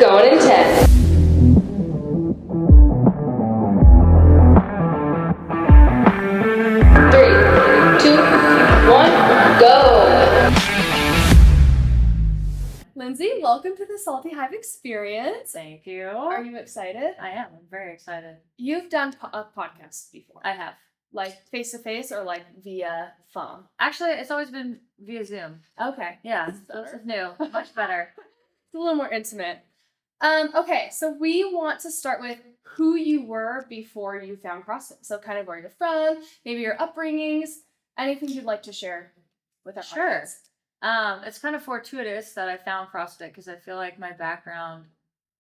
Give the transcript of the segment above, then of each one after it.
Going in 10. 3, 2, 1, go. Lindsey, welcome to the Salty Hive Experience. Thank you. Are you excited? I am. I'm very excited. You've done a podcast before. I have. Like face-to-face or like via phone? Actually, it's always been via Zoom. Okay. Yeah, this is new. Much better. It's a little more intimate. Okay, so we want to start with who you were before you found CrossFit. So kind of where you're from, maybe your upbringings, anything you'd like to share with our Sure. audience. It's kind of fortuitous that I found CrossFit because I feel like my background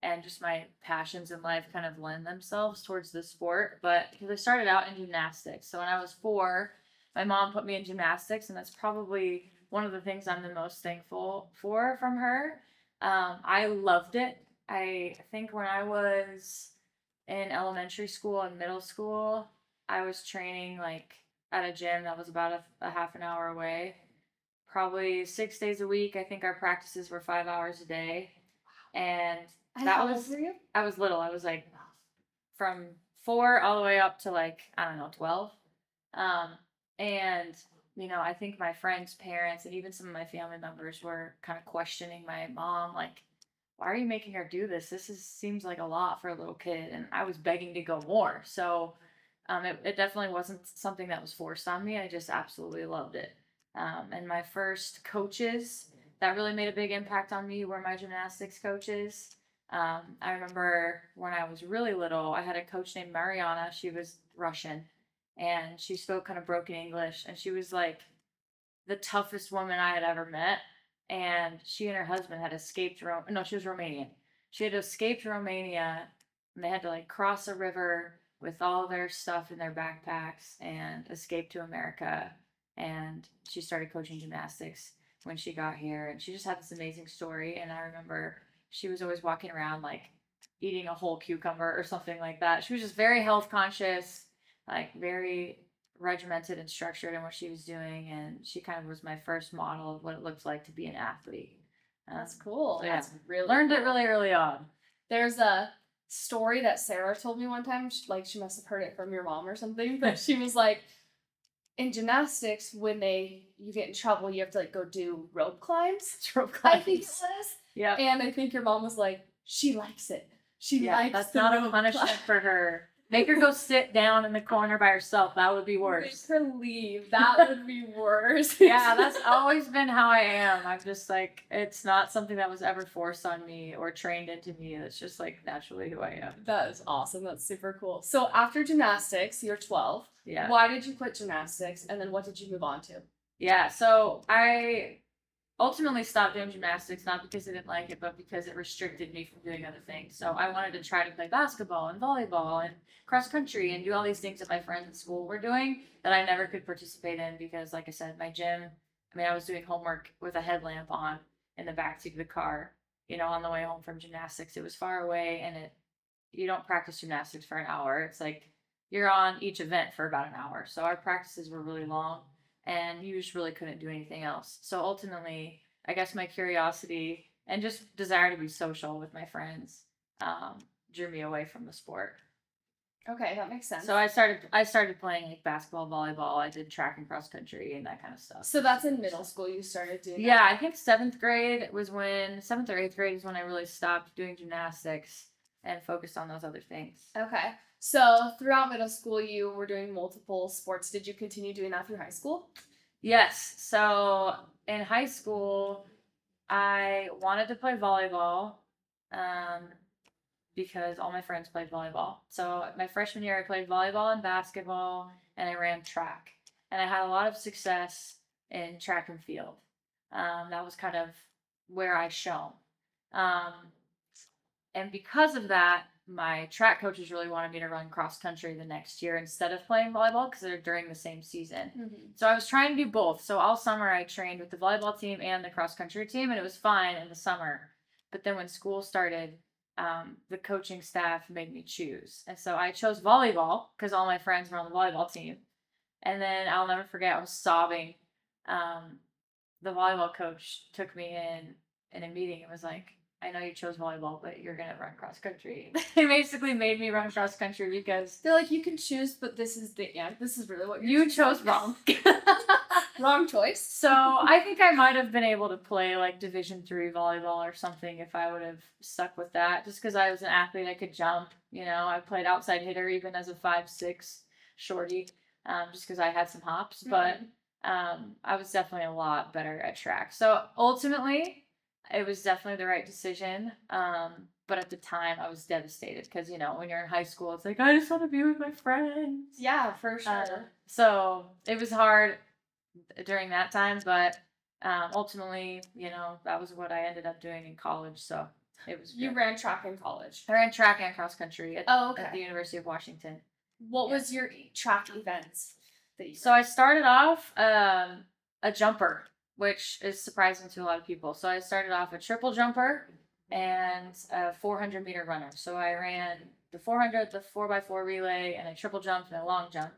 and just my passions in life kind of lend themselves towards the sport. But because I started out in gymnastics. So when I was 4, my mom put me in gymnastics, and that's probably one of the things I'm the most thankful for from her. I loved it. I think when I was in elementary school and middle school, I was training like at a gym that was about a half an hour away, probably 6 days a week. I think our practices were 5 hours a day. And And how old were you? I was little. I was like from 4 all the way up to like, I don't know, 12. And, I think my friends' parents and even some of my family members were kind of questioning my mom, like, why are you making her do this? Seems like a lot for a little kid. And I was begging to go more. So it definitely wasn't something that was forced on me. I just absolutely loved it. And my first coaches that really made a big impact on me were my gymnastics coaches. I remember when I was really little, I had a coach named Mariana. She was Russian, and she spoke kind of broken English, and she was like the toughest woman I had ever met. And she and her husband had escaped she was Romanian. She had escaped Romania, and they had to like cross a river with all their stuff in their backpacks and escape to America. And she started coaching gymnastics when she got here, and she just had this amazing story. And I remember she was always walking around like eating a whole cucumber or something like that. She was just very health conscious, like very regimented and structured in what she was doing, and she kind of was my first model of what it looks like to be an athlete. That's cool. So yeah, That's really learned cool. it really early on. There's a story that Sarah told me one time. She must have heard it from your mom or something, but she was like, in gymnastics, when you get in trouble, you have to like go do rope climbs. Rope climbs. I think it was. Yeah. And I think your mom was like, she likes it. She likes that's the not a rope punishment climb. for her. Make her go sit down in the corner by herself. That would be worse. Make her leave. That would be worse. Yeah, that's always been how I am. I'm just like, it's not something that was ever forced on me or trained into me. It's just like naturally who I am. That is awesome. That's super cool. So after gymnastics, you're 12. Yeah. Why did you quit gymnastics? And then what did you move on to? Yeah, so I ultimately stopped doing gymnastics, not because I didn't like it, but because it restricted me from doing other things. So I wanted to try to play basketball and volleyball and cross country and do all these things that my friends at school were doing that I never could participate in because, like I said, my gym, I was doing homework with a headlamp on in the backseat of the car, on the way home from gymnastics. It was far away, and you don't practice gymnastics for an hour. It's like you're on each event for about an hour. So our practices were really long, and you just really couldn't do anything else. So ultimately, I guess my curiosity and just desire to be social with my friends drew me away from the sport. Okay, that makes sense. So I started playing like basketball, volleyball. I did track and cross country and that kind of stuff. So that's in middle school you started doing Yeah, that? I think 7th or 8th grade is when I really stopped doing gymnastics and focused on those other things. Okay. So throughout middle school, you were doing multiple sports. Did you continue doing that through high school? Yes. So in high school, I wanted to play volleyball because all my friends played volleyball. So my freshman year, I played volleyball and basketball, and I ran track. And I had a lot of success in track and field. That was kind of where I shone. And because of that, my track coaches really wanted me to run cross country the next year instead of playing volleyball because they're during the same season. Mm-hmm. So I was trying to do both. So all summer I trained with the volleyball team and the cross country team, and it was fine in the summer. But then when school started, the coaching staff made me choose. And so I chose volleyball because all my friends were on the volleyball team. And then I'll never forget, I was sobbing. The volleyball coach took me in a meeting and was like, I know you chose volleyball, but you're gonna run cross country. They basically made me run cross country because They're like, you can choose, but this is the end. This is really what you chose wrong. Wrong choice. So I think I might have been able to play like Division III volleyball or something if I would have stuck with that. Just because I was an athlete, I could jump. You know, I played outside hitter even as a 5'6" shorty, just because I had some hops. But I was definitely a lot better at track. So ultimately, it was definitely the right decision. But at the time, I was devastated because, you know, when you're in high school, it's like, I just want to be with my friends. Yeah, for sure. So it was hard during that time, but ultimately, you know, that was what I ended up doing in college. So it was You good. ran track in college. I ran track and cross country at the University of Washington. What was your track events that you So I started off a jumper, which is surprising to a lot of people. So I started off a triple jumper and a 400-meter runner. So I ran the 400, the 4x4 relay, and a triple jump and a long jump.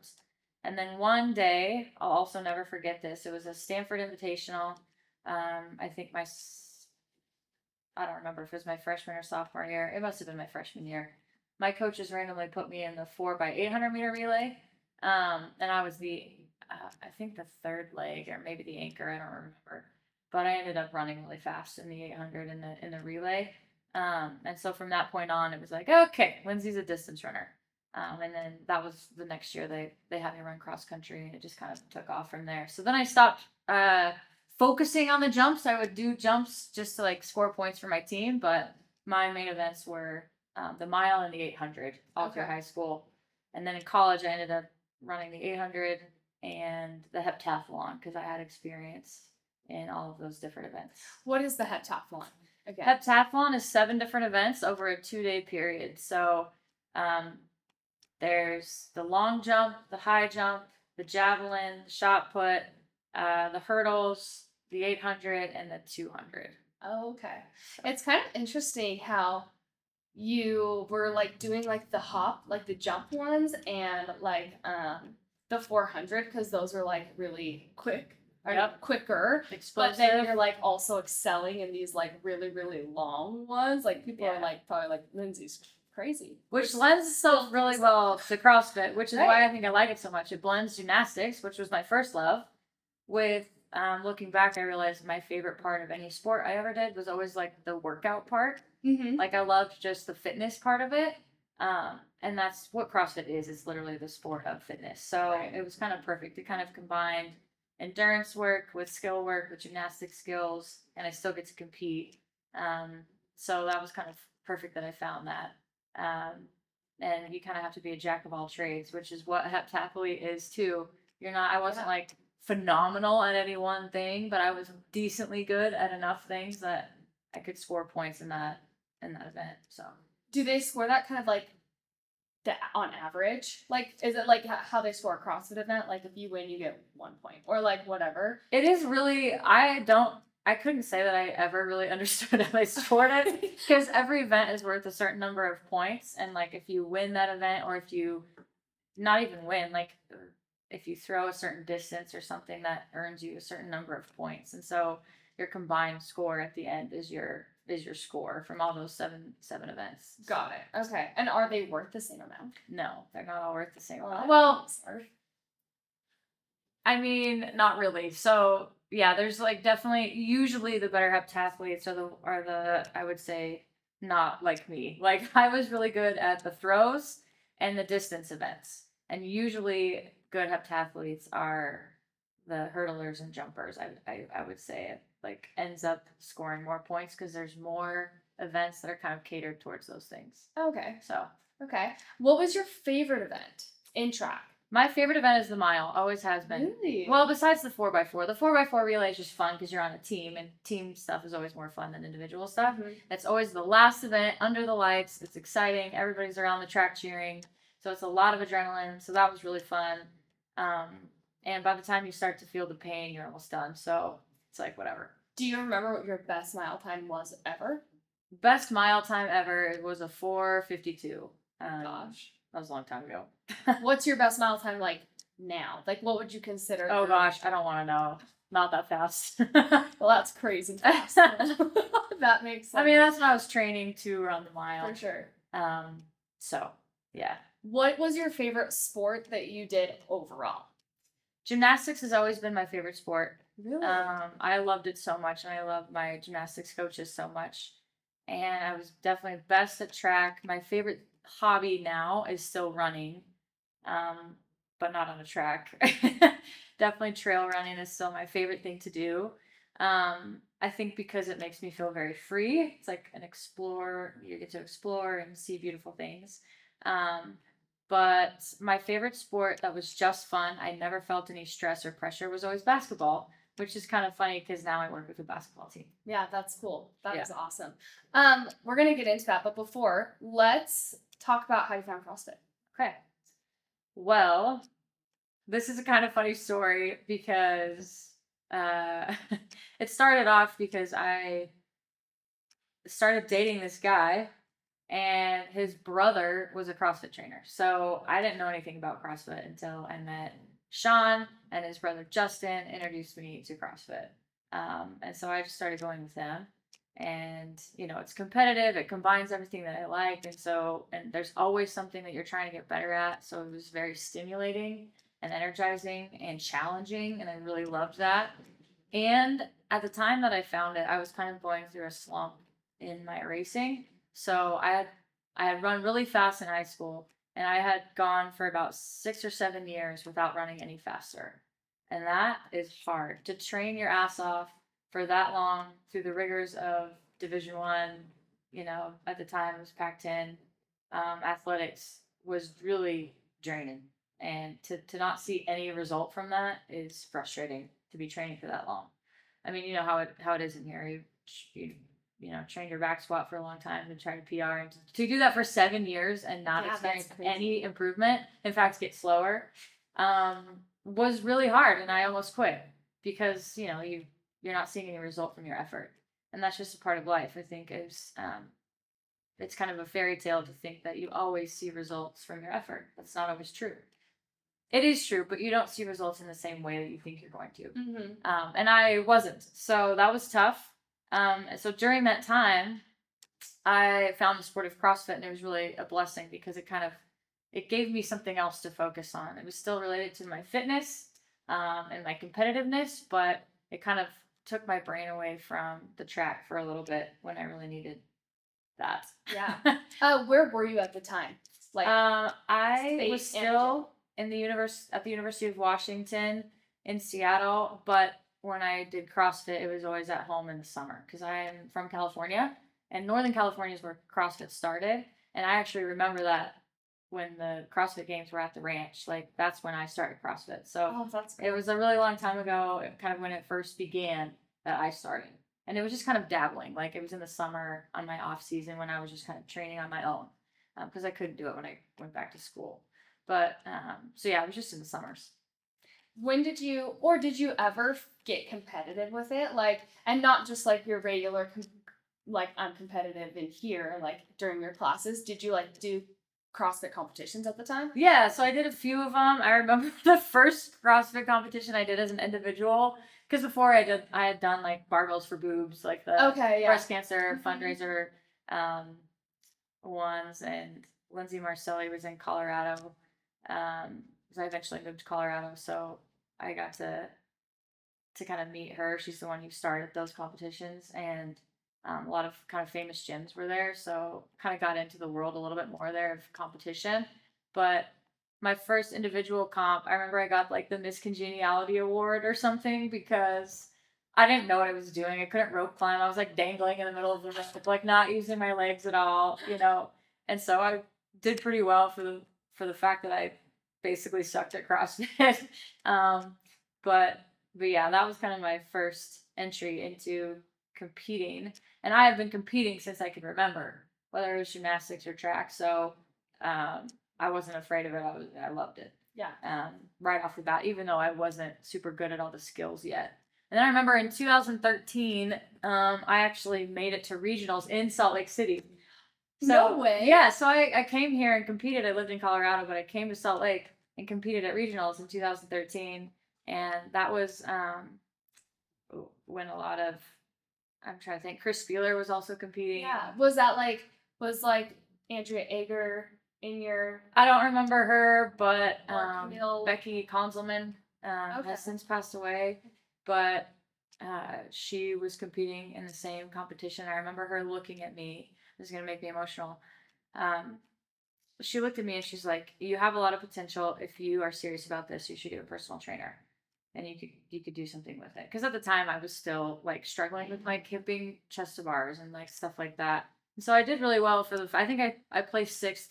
And then one day, I'll also never forget this. It was a Stanford Invitational. I think I don't remember if it was my freshman or sophomore year. It must have been my freshman year. My coaches randomly put me in the 4x800-meter relay. And I was I think the third leg or maybe the anchor. I don't remember. But I ended up running really fast in the 800 in the relay. And so from that point on, it was like, okay, Lindsey's a distance runner. And then that was the next year they had me run cross country, and it just kind of took off from there. So then I stopped focusing on the jumps. I would do jumps just to like score points for my team, but my main events were the mile and the 800 all through high school. And then in college, I ended up running the 800 and the heptathlon because I had experience in all of those different events. What is the heptathlon? Again. Heptathlon is 7 different events over a 2-day period. So there's the long jump, the high jump, the javelin, the shot put, the hurdles, the 800, and the 200. Oh, okay. It's kind of interesting how you were like doing like the hop, like the jump ones, and like the 400 because those were like really quick. Quicker, explosive. But then you're like also excelling in these like really really long ones. Like people are like probably like Lindsey's crazy, which lends itself really well to CrossFit, which is why I think I like it so much. It blends gymnastics, which was my first love, with looking back, I realized my favorite part of any sport I ever did was always like the workout part. Mm-hmm. Like I loved just the fitness part of it. And that's what CrossFit is. It's literally the sport of fitness. So it was kind of perfect. It kind of combined endurance work with skill work with gymnastic skills, and I still get to compete. So that was kind of perfect that I found that. And you kind of have to be a jack of all trades, which is what heptathlete is too. I wasn't like phenomenal at any one thing, but I was decently good at enough things that I could score points in that event. So do they score that kind of like on average? Like, is it like how they score a CrossFit event? Like, if you win, you get 1 point, or like whatever. It is really. I couldn't say that I ever really understood how they scored it because every event is worth a certain number of points, and like if you win that event, or if you not even win, like if you throw a certain distance or something, that earns you a certain number of points, and so your combined score at the end is your score from all those seven events. Got it. Okay. And are they worth the same amount? No, they're not all worth the same amount. Well, I mean, not really. So yeah, there's like definitely usually the better heptathletes are the I would say not like me. Like I was really good at the throws and the distance events, and usually good heptathletes are the hurdlers and jumpers. I would say it like ends up scoring more points because there's more events that are kind of catered towards those things. Okay. So okay, what was your favorite event in track? My favorite event is the mile. Always has been. Really? Well, besides the 4x4. The 4x4 relay is just fun because you're on a team, and team stuff is always more fun than individual stuff. Mm-hmm. It's always the last event under the lights. It's exciting. Everybody's around the track cheering. So it's a lot of adrenaline. So that was really fun. And by the time you start to feel the pain, you're almost done. So it's like whatever. Do you remember what your best mile time was ever? Best mile time ever. It was a 4:52. Gosh. That was a long time ago. What's your best mile time like now? Like, what would you consider? Oh gosh, I don't want to know. not that fast. Well, that's crazy fast. That makes sense. I mean, that's when I was training to run the mile. for sure. So yeah. What was your favorite sport that you did overall? Gymnastics has always been my favorite sport. Really? I loved it so much, and I love my gymnastics coaches so much. And I was definitely best at track. My favorite hobby now is still running, but not on a track. Definitely trail running is still my favorite thing to do. I think because it makes me feel very free. It's like an explore. You get to explore and see beautiful things. But my favorite sport that was just fun, I never felt any stress or pressure, was always basketball, which is kind of funny because now I work with a basketball team. Yeah, that's cool. That is Yeah. awesome. We're gonna get into that, but before, let's talk about how you found CrossFit. Okay. Well, this is a kind of funny story because it started off because I started dating this guy and his brother was a CrossFit trainer. So I didn't know anything about CrossFit until I met Sean, and his brother Justin introduced me to CrossFit. And so I just started going with them. And, you know, it's competitive, it combines everything that I like. And there's always something that you're trying to get better at. So it was very stimulating and energizing and challenging. And I really loved that. And at the time that I found it, I was kind of going through a slump in my racing. So I had run really fast in high school, and I had gone for about 6 or 7 years without running any faster. And that is hard to train your ass off for that long through the rigors of Division One. You know, at the time it was Pac-10. Athletics was really draining, and to not see any result from that is frustrating. To be training for that long. I mean, you know how it is in here. You know, train your back squat for a long time and try to PR, and to do that for 7 years and not experience any improvement, in fact get slower, was really hard. And I almost quit because, you know, you're not seeing any result from your effort. And that's just a part of life. I think it's kind of a fairy tale to think that you always see results from your effort. That's not always true. It is true, but you don't see results in the same way that you think you're going to. Mm-hmm. And I wasn't. So that was tough. So during that time, I found the sport of CrossFit, and it was really a blessing because it gave me something else to focus on. It was still related to my fitness and my competitiveness, but it kind of took my brain away from the track for a little bit when I really needed that. Yeah. Where were you at the time? Like, I was still at the University of Washington in Seattle, but when I did CrossFit, it was always at home in the summer because I am from California, and Northern California is where CrossFit started. And I actually remember that when the CrossFit games were at the ranch, like that's when I started CrossFit. So that's cool. It was a really long time ago, kind of when it first began that I started. And it was just kind of dabbling. Like it was in the summer on my off season when I was just kind of training on my own because I couldn't do it when I went back to school. But so yeah, it was just in the summers. When did you ever get competitive with it? Like, and not just like your regular, like I'm competitive in here, like during your classes. Did you like do CrossFit competitions at the time? Yeah, so I did a few of them. I remember the first CrossFit competition I did as an individual, because before I had done like barbells for boobs, like the breast cancer fundraiser ones, and Lindsey was in Colorado. So I eventually moved to Colorado, so I got to kind of meet her. She's the one who started those competitions, and a lot of kind of famous gyms were there, so kind of got into the world a little bit more there of competition. But my first individual comp, I remember I got like the Miss Congeniality Award or something because I didn't know what I was doing. I couldn't rope climb. I was like dangling in the middle of the rope, like not using my legs at all, you know. And so I did pretty well for the fact that I basically sucked at CrossFit. But yeah, that was kind of my first entry into competing. And I have been competing since I can remember, whether it was gymnastics or track. So I wasn't afraid of it. I loved it. Yeah. Right off the bat, even though I wasn't super good at all the skills yet. And then I remember in 2013, I actually made it to regionals in Salt Lake City. So, no way. Yeah, so I came here and competed. I lived in Colorado, but I came to Salt Lake and competed at regionals in 2013. And that was when a lot of, I'm trying to think, Chris Spieler was also competing. Yeah. Was like Andrea Ager in your? I don't remember her, but Or Camille. Becky Konzelman Okay. has since passed away, but she was competing in the same competition. I remember her looking at me. This is going to make me emotional. She looked at me and she's like, "You have a lot of potential. If you are serious about this, you should get a personal trainer, and you could do something with it." Because at the time, I was still like struggling with my kipping chest to bars and like stuff like that. And so I did really well for I think I placed 6th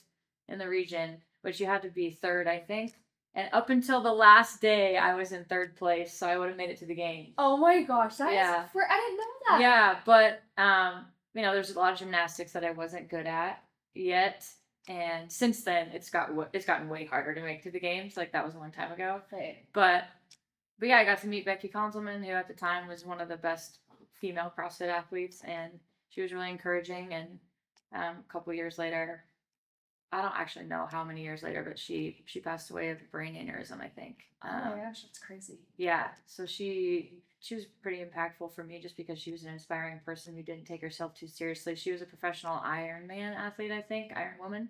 in the region, which you had to be 3rd, I think. And up until the last day, I was in 3rd place, so I would have made it to the game. Oh my gosh, I didn't know that. Yeah, but there's a lot of gymnastics that I wasn't good at yet. And since then, it's gotten way harder to make to the games. Like, that was a long time ago. Right. But yeah, I got to meet Becky Konzelman, who at the time was one of the best female CrossFit athletes, and she was really encouraging. And a couple years later, I don't actually know how many years later, but she passed away of a brain aneurysm, I think. Oh my gosh, that's crazy. Yeah, so she was pretty impactful for me just because she was an inspiring person who didn't take herself too seriously. She was a professional Ironman athlete, I think, Iron Woman,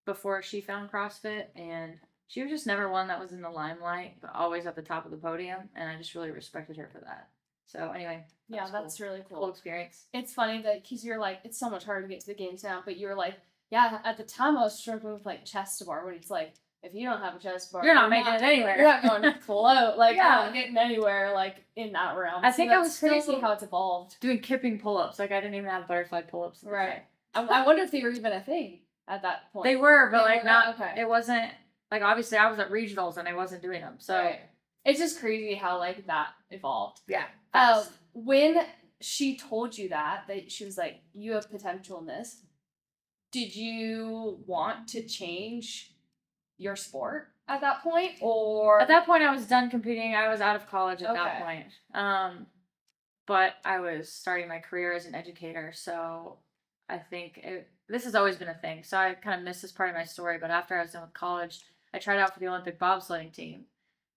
before she found CrossFit, and she was just never one that was in the limelight, but always at the top of the podium, and I just really respected her for that. So anyway, yeah, that's cool. really cool. Cool experience. It's funny that because you're like, it's so much harder to get to the games now, but you're like, yeah, at the time I was struggling with like chest to bar, when it's like, if you don't have a chest bar, you're not making it anywhere. You're not going to float. Like, Yeah. you're not getting anywhere, like, in that realm. I think I was crazy still how it's evolved. doing kipping pull-ups. Like, I didn't even have butterfly pull-ups. Right. I wonder if they were even a thing at that point. They were, but They like were? not. Okay. It wasn't like, obviously I was at regionals and I wasn't doing them. So Right. It's just crazy how like that evolved. yeah. When she told you that she was like, you have potential in this, did you want to change your sport at that point? Or At that point I was done competing. I was out of college at that Okay. point. But I was starting my career as an educator, so I think this has always been a thing. So I kind of missed this part of my story, but after I was done with college, I tried out for the Olympic bobsledding team.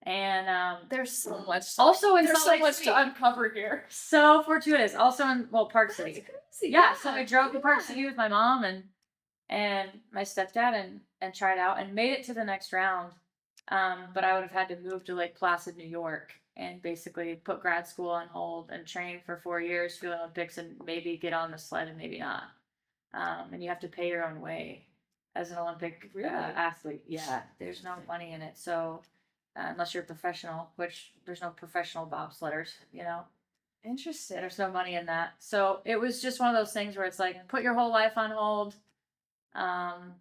And there's so much also in there's Salt so Lake much City. to uncover here. So fortuitous. Also in Park City. That's crazy. Yeah, so I drove to Park City with my mom and my stepdad and tried out and made it to the next round. But I would have had to move to Lake Placid, New York, and basically put grad school on hold and train for 4 years for the Olympics and maybe get on the sled and maybe not. And you have to pay your own way as an Olympic athlete. Yeah, there's no money in it. So unless you're a professional, which there's no professional bobsledders, Interesting. there's no money in that. So it was just one of those things where it's like, put your whole life on hold. And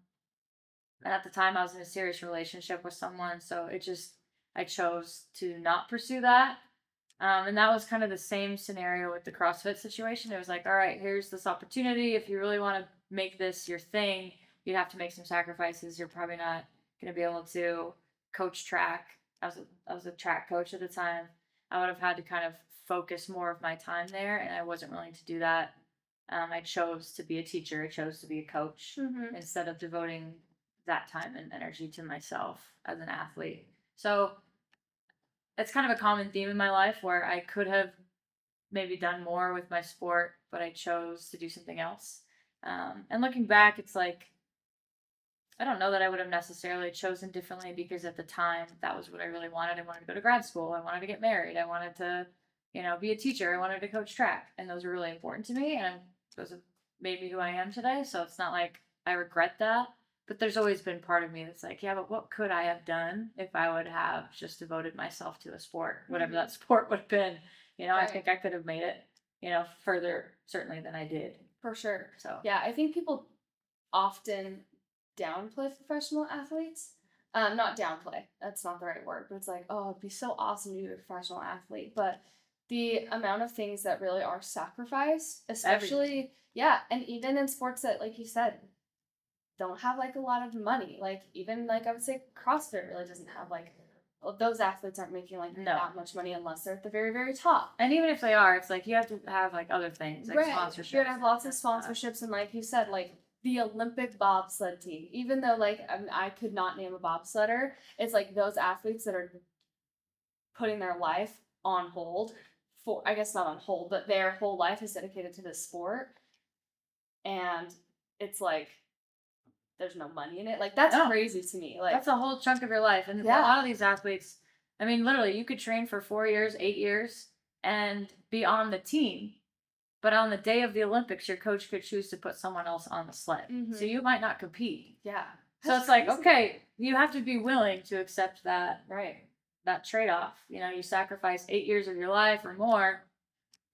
at the time I was in a serious relationship with someone, so I chose to not pursue that. And that was kind of the same scenario with the CrossFit situation. It was like, all right, here's this opportunity. If you really want to make this your thing, you'd have to make some sacrifices. You're probably not going to be able to coach track. I was a track coach at the time. I would have had to kind of focus more of my time there, and I wasn't willing to do that. I chose to be a teacher. I chose to be a coach instead of devoting that time and energy to myself as an athlete. So it's kind of a common theme in my life where I could have maybe done more with my sport, but I chose to do something else. And looking back, it's like, I don't know that I would have necessarily chosen differently, because at the time that was what I really wanted. I wanted to go to grad school. I wanted to get married. I wanted to, be a teacher. I wanted to coach track, and those were really important to me. And those have made me who I am today. So it's not like I regret that, but there's always been part of me that's like, yeah, but what could I have done if I would have just devoted myself to a sport, whatever that sport would have been. I Right. think I could have made it, further certainly than I did. For sure. So Yeah, I think people often downplay professional athletes. Not downplay. That's not the right word. But it's like, oh, it'd be so awesome to be a professional athlete. But the amount of things that really are sacrificed, especially, and even in sports that, like you said, don't have like a lot of money. Like even like I would say CrossFit really doesn't have like, those athletes aren't making like that much money unless they're at the very, very top. And even if they are, it's like you have to have like other things, like sponsorships. You gotta have lots of sponsorships, and like you said, like the Olympic bobsled team. Even though like I could not name a bobsledder, it's like those athletes that are putting their life on hold I guess not on hold, but their whole life is dedicated to this sport. And it's like, there's no money in it. Like, that's No. crazy to me. Like, That's a whole chunk of your life. And a Yeah. lot of these athletes, I mean, literally, you could train for 4 years, 8 years, and be on the team. But on the day of the Olympics, your coach could choose to put someone else on the sled. Mhm. So you might not compete. yeah. So That's it's like, crazy. okay, you have to be willing to accept that Right. trade-off. You know, you sacrifice 8 years of your life or more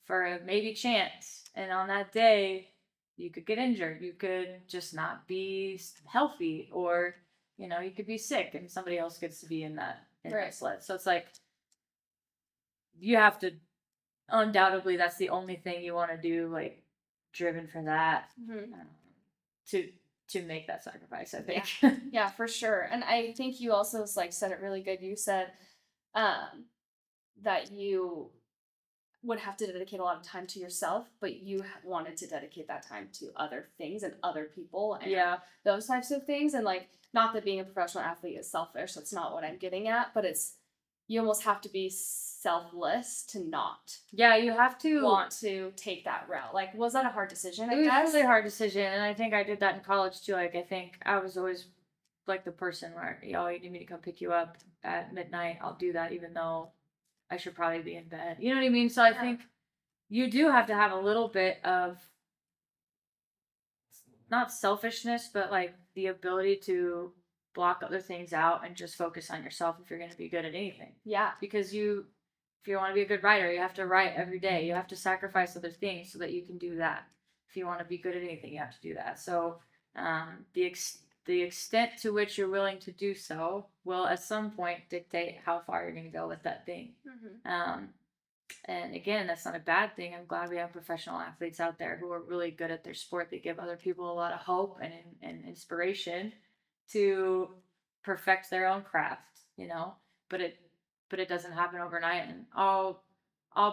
for a maybe chance. And on that day, you could get injured. You could just not be healthy, or, you know, you could be sick and somebody else gets to be in that Right. sled. So it's like, you have to, undoubtedly, that's the only thing you want to do, like, driven for that, Mhm. to make that sacrifice, I think. Yeah, for sure. And I think you also like said it really good. You said that you would have to dedicate a lot of time to yourself, but you wanted to dedicate that time to other things and other people and Yeah. those types of things. And like, not that being a professional athlete is selfish, that's not what I'm getting at, but it's, you almost have to be selfless to not Yeah, you have to want to take that route. Like, was that a hard decision? I It was guess? a really hard decision, and I think I did that in college too. Like, I think I was always like the person where, you need me to come pick you up at midnight, I'll do that, even though I should probably be in bed. You know what I mean? So I Yeah. think you do have to have a little bit of, not selfishness, but like the ability to block other things out and just focus on yourself if you're going to be good at anything. Yeah. Because if you want to be a good writer, you have to write every day. You have to sacrifice other things so that you can do that. If you want to be good at anything, you have to do that. So the extent to which you're willing to do so will at some point dictate how far you're going to go with that thing. Mm-hmm. And again, that's not a bad thing. I'm glad we have professional athletes out there who are really good at their sport. They give other people a lot of hope and inspiration to perfect their own craft, but it doesn't happen overnight. And all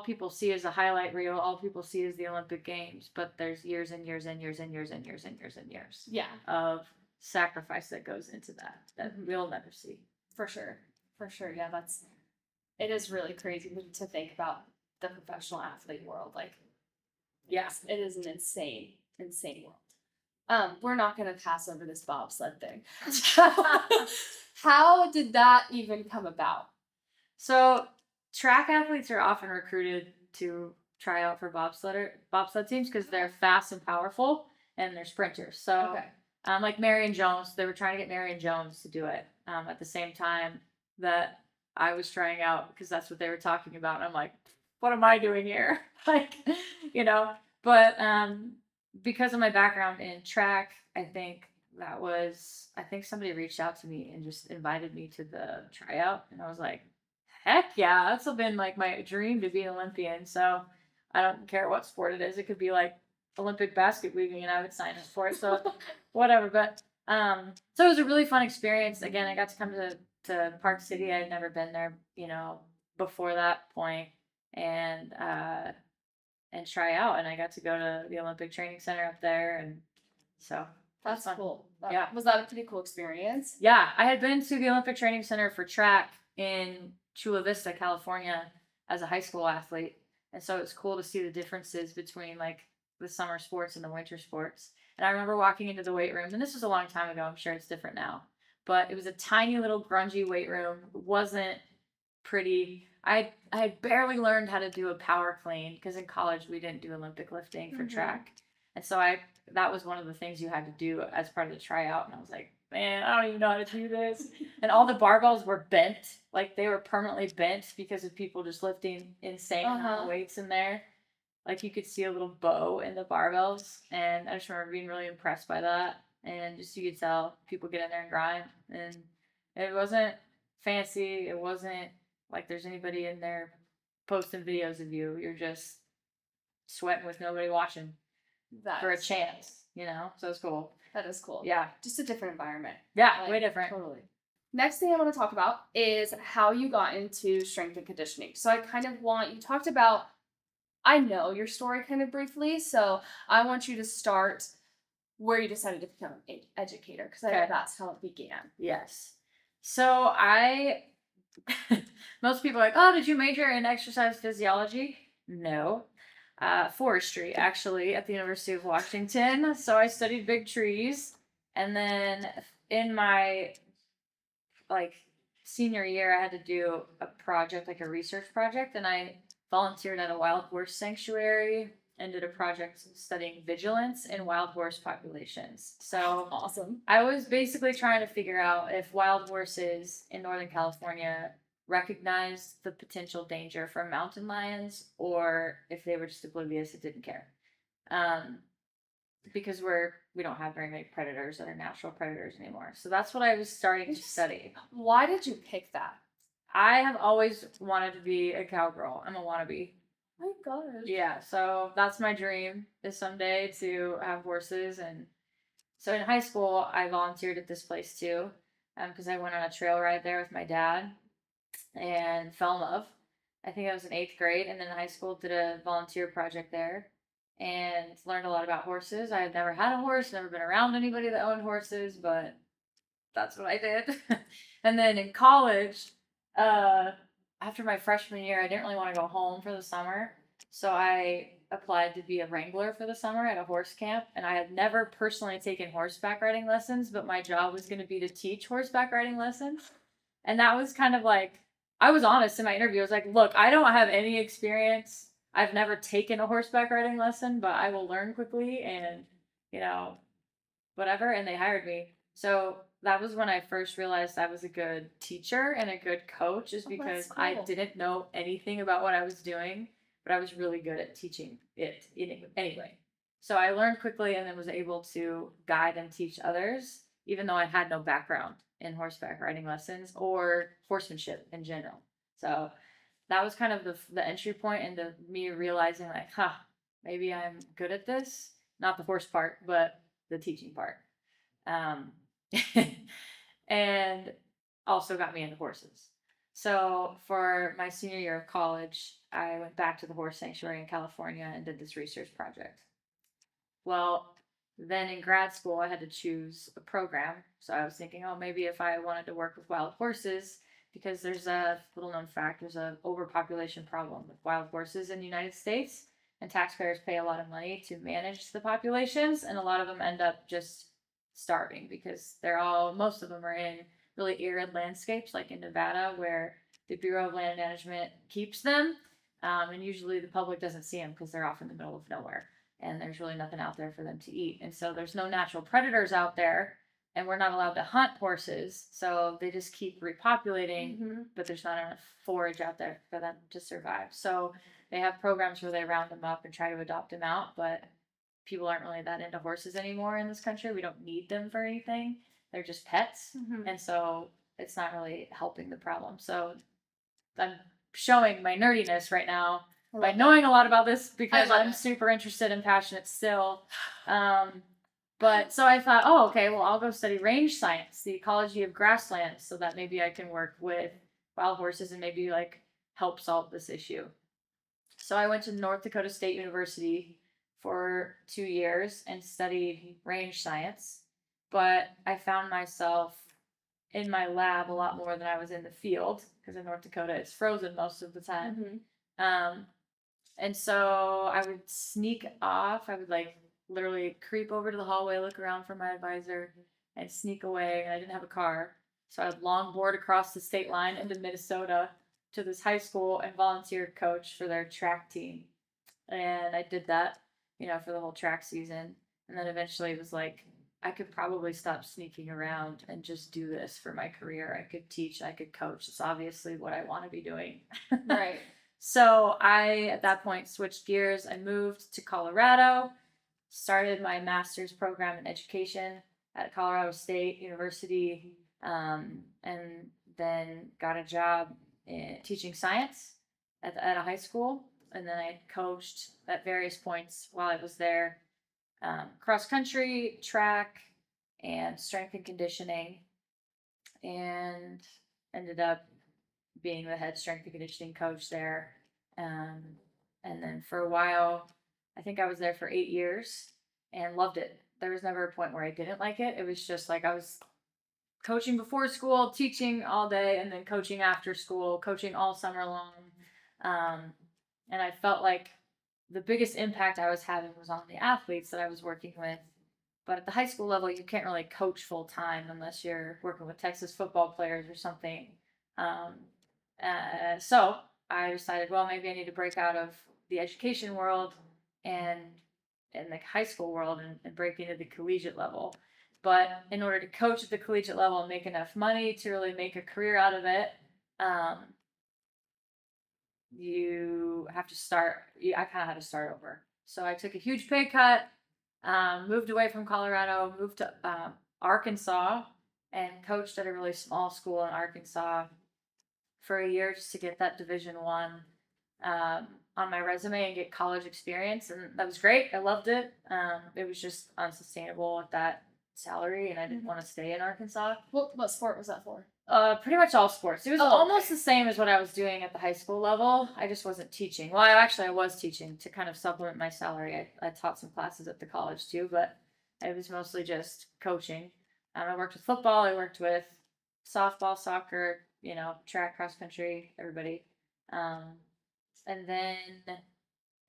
people see is a highlight reel. All people see is the Olympic Games, but there's years and years and years and years and years and years and years Yeah. of sacrifice that goes into that Mhm. we'll never see. For sure. Yeah, it is really crazy to think about the professional athlete world. Like, Yeah. it is an insane world. We're not gonna pass over this bobsled thing. How did that even come about? So track athletes are often recruited to try out for bobsled teams because they're fast and powerful and they're sprinters. So Okay. like Marion Jones, they were trying to get Marion Jones to do it at the same time that I was trying out, because that's what they were talking about. And I'm like, what am I doing here? Like, but because of my background in track, I think somebody reached out to me and just invited me to the tryout. And I was like, heck yeah, that's been like my dream to be an Olympian. So I don't care what sport it is. It could be like Olympic basket weaving and I would sign up for it. So whatever. But so it was a really fun experience. Again, I got to come to Park City. I had never been there, before that point, and try out. And I got to go to the Olympic Training Center up there, and so That's fun. cool. Yeah. Was that a pretty cool experience? Yeah, I had been to the Olympic Training Center for track in Chula Vista, California, as a high school athlete, and so it's cool to see the differences between like the summer sports and the winter sports. And I remember walking into the weight room, and this was a long time ago. I'm sure it's different now, but it was a tiny little grungy weight room. It wasn't pretty. I had barely learned how to do a power clean because in college we didn't do Olympic lifting for track, and so that was one of the things you had to do as part of the tryout. And I was like, man, I don't even know how to do this. And all the barbells were bent, like they were permanently bent because of people just lifting insane amount of weights in there. Like you could see a little bow in the barbells, and I just remember being really impressed by that. And just you could tell people get in there and grind, and it wasn't fancy. It wasn't like there's anybody in there posting videos of you. You're just sweating with nobody watching for a chance, So it's cool. That is cool. Yeah. Just a different environment. Yeah, Like, way different. Totally. Next thing I want to talk about is how you got into strength and conditioning. So you talked about, I know your story kind of briefly, so I want you to start where you decided to become an educator, because I know that's how it began. Yes. So most people are like, oh, did you major in exercise physiology? No. Forestry, actually, at the University of Washington. So I studied big trees. And then in my like senior year, I had to do a project, like a research project, and I volunteered at a wild horse sanctuary and did a project studying vigilance in wild horse populations. So Awesome. I was basically trying to figure out if wild horses in Northern California recognized the potential danger from mountain lions or if they were just oblivious and didn't care. Um, because we don't have very many predators that are natural predators anymore. So that's what I was starting to study. Why did you pick that? I have always wanted to be a cowgirl. I'm a wannabe. Oh my gosh. Yeah, so that's my dream is someday to have horses. And so in high school, I volunteered at this place too, because I went on a trail ride there with my dad and fell in love. I think I was in 8th grade, and then in high school did a volunteer project there and learned a lot about horses. I had never had a horse, never been around anybody that owned horses, but that's what I did. And then in college, after my freshman year, I didn't really want to go home for the summer. So I applied to be a wrangler for the summer at a horse camp. And I had never personally taken horseback riding lessons, but my job was going to be to teach horseback riding lessons. And that was kind of like, I was honest in my interview. I was like, look, I don't have any experience. I've never taken a horseback riding lesson, but I will learn quickly and, whatever. And they hired me. So that was when I first realized I was a good teacher and a good coach, is because I didn't know anything about what I was doing, but I was really good at teaching it anyway. So I learned quickly and then was able to guide and teach others, even though I had no background in horseback riding lessons or horsemanship in general. So that was kind of the entry point into me realizing like, maybe I'm good at this. Not the horse part, but the teaching part. And also got me into horses. So for my senior year of college, I went back to the horse sanctuary in California and did this research project. Well, then in grad school, I had to choose a program. So I was thinking, maybe if I wanted to work with wild horses, because there's a little known fact, there's an overpopulation problem with wild horses in the United States, and taxpayers pay a lot of money to manage the populations, and a lot of them end up just starving because most of them are in really arid landscapes, like in Nevada, where the Bureau of Land Management keeps them, and usually the public doesn't see them because they're off in the middle of nowhere, and there's really nothing out there for them to eat, and so there's no natural predators out there. And we're not allowed to hunt horses, so they just keep repopulating, but there's not enough forage out there for them to survive. So they have programs where they round them up and try to adopt them out, but people aren't really that into horses anymore in this country. We don't need them for anything. They're just pets, and so it's not really helping the problem. So I'm showing my nerdiness right now by knowing a lot about this because I'm super interested and passionate still. But so I thought, okay, well, I'll go study range science, the ecology of grasslands, so that maybe I can work with wild horses and maybe like help solve this issue. So I went to North Dakota State University for 2 years and studied range science, but I found myself in my lab a lot more than I was in the field because in North Dakota it's frozen most of the time. And so I would sneak off. I would literally creep over to the hallway, look around for my advisor, and sneak away. And I didn't have a car. So I would longboard across the state line into Minnesota to this high school and volunteer coach for their track team. And I did that, for the whole track season. And then eventually it was like, I could probably stop sneaking around and just do this for my career. I could teach, I could coach. It's obviously what I want to be doing. Right. So I, at that point, switched gears. I moved to Colorado, started my master's program in education at Colorado State University, and then got a job in teaching science at a high school. And then I coached at various points while I was there, cross country, track, and strength and conditioning, and ended up being the head strength and conditioning coach there. And then for a while, I think I was there for 8 years and loved it. There was never a point where I didn't like it. It was just like I was coaching before school, teaching all day, and then coaching after school, coaching all summer long. And I felt like the biggest impact I was having was on the athletes that I was working with. But at the high school level, you can't really coach full time unless you're working with Texas football players or something. So I decided, well, maybe I need to break out of the education world and in the high school world and break into the collegiate level. But in order to coach at the collegiate level and make enough money to really make a career out of it, you have to start. I kind of had to start over. So I took a huge pay cut, moved away from Colorado, moved to Arkansas, and coached at a really small school in Arkansas for a year just to get that Division I on my resume and get college experience, and that was great. I loved it. It was just unsustainable at that salary, and I didn't want to stay in Arkansas. What sport was that for? Pretty much all sports. It was almost the same as what I was doing at the high school level. I just wasn't teaching. Well, I was teaching to kind of supplement my salary. I taught some classes at the college too, but it was mostly just coaching. I worked with football. I worked with softball, soccer, track, cross country, everybody. And then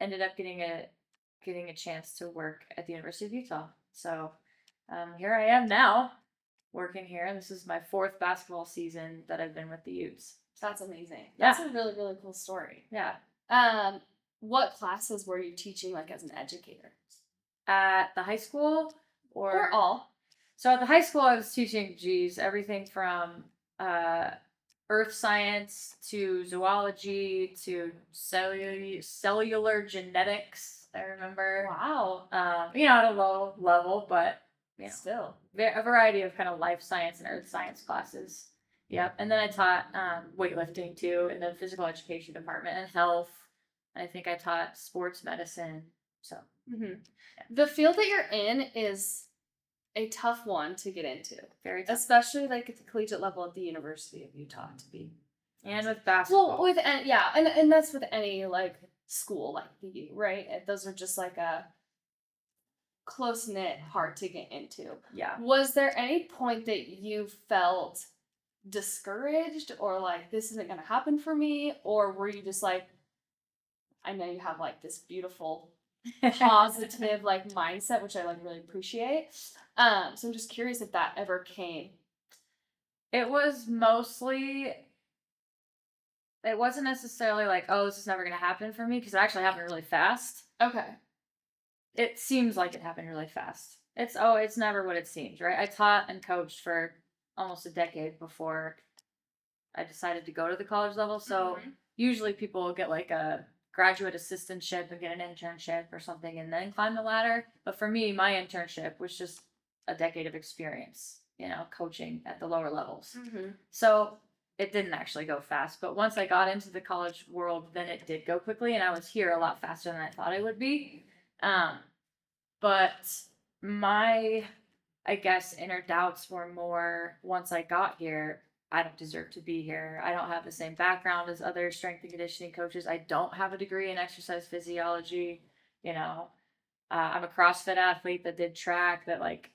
ended up getting a chance to work at the University of Utah. So here I am now, working here, and this is my 4th basketball season that I've been with the Utes. That's amazing. Yeah. That's a really, really cool story. Yeah. What classes were you teaching, like, as an educator? At the high school Or all? So at the high school, I was teaching, everything from earth science to zoology to cellular genetics. I remember. Wow. At a low level, but still a variety of kind of life science and earth science classes. Yep. And then I taught weightlifting too in the physical education department and health. And I think I taught sports medicine. So The field that you're in is a tough one to get into. Very tough. Especially like at the collegiate level at the University of Utah to be. And with basketball. Well, and that's with any like school like the U, right? Those are just like a close-knit, hard to get into. Yeah. Was there any point that you felt discouraged or like this isn't going to happen for me? Or were you just like, I know you have like this beautiful positive like mindset, which I like really appreciate. So I'm just curious if that ever came. It wasn't necessarily like, oh, this is never going to happen for me, because it actually happened really fast. Okay. It seems like it happened really fast. It's never what it seems, right? I taught and coached for almost a decade before I decided to go to the college level. So usually people will get like a graduate assistantship and get an internship or something and then climb the ladder. But for me, my internship was just a decade of experience, coaching at the lower levels. So it didn't actually go fast. But once I got into the college world, then it did go quickly, and I was here a lot faster than I thought I would be. But my, I guess, inner doubts were more once I got here, I don't deserve to be here. I don't have the same background as other strength and conditioning coaches. I don't have a degree in exercise physiology. I'm a CrossFit athlete that did track, that like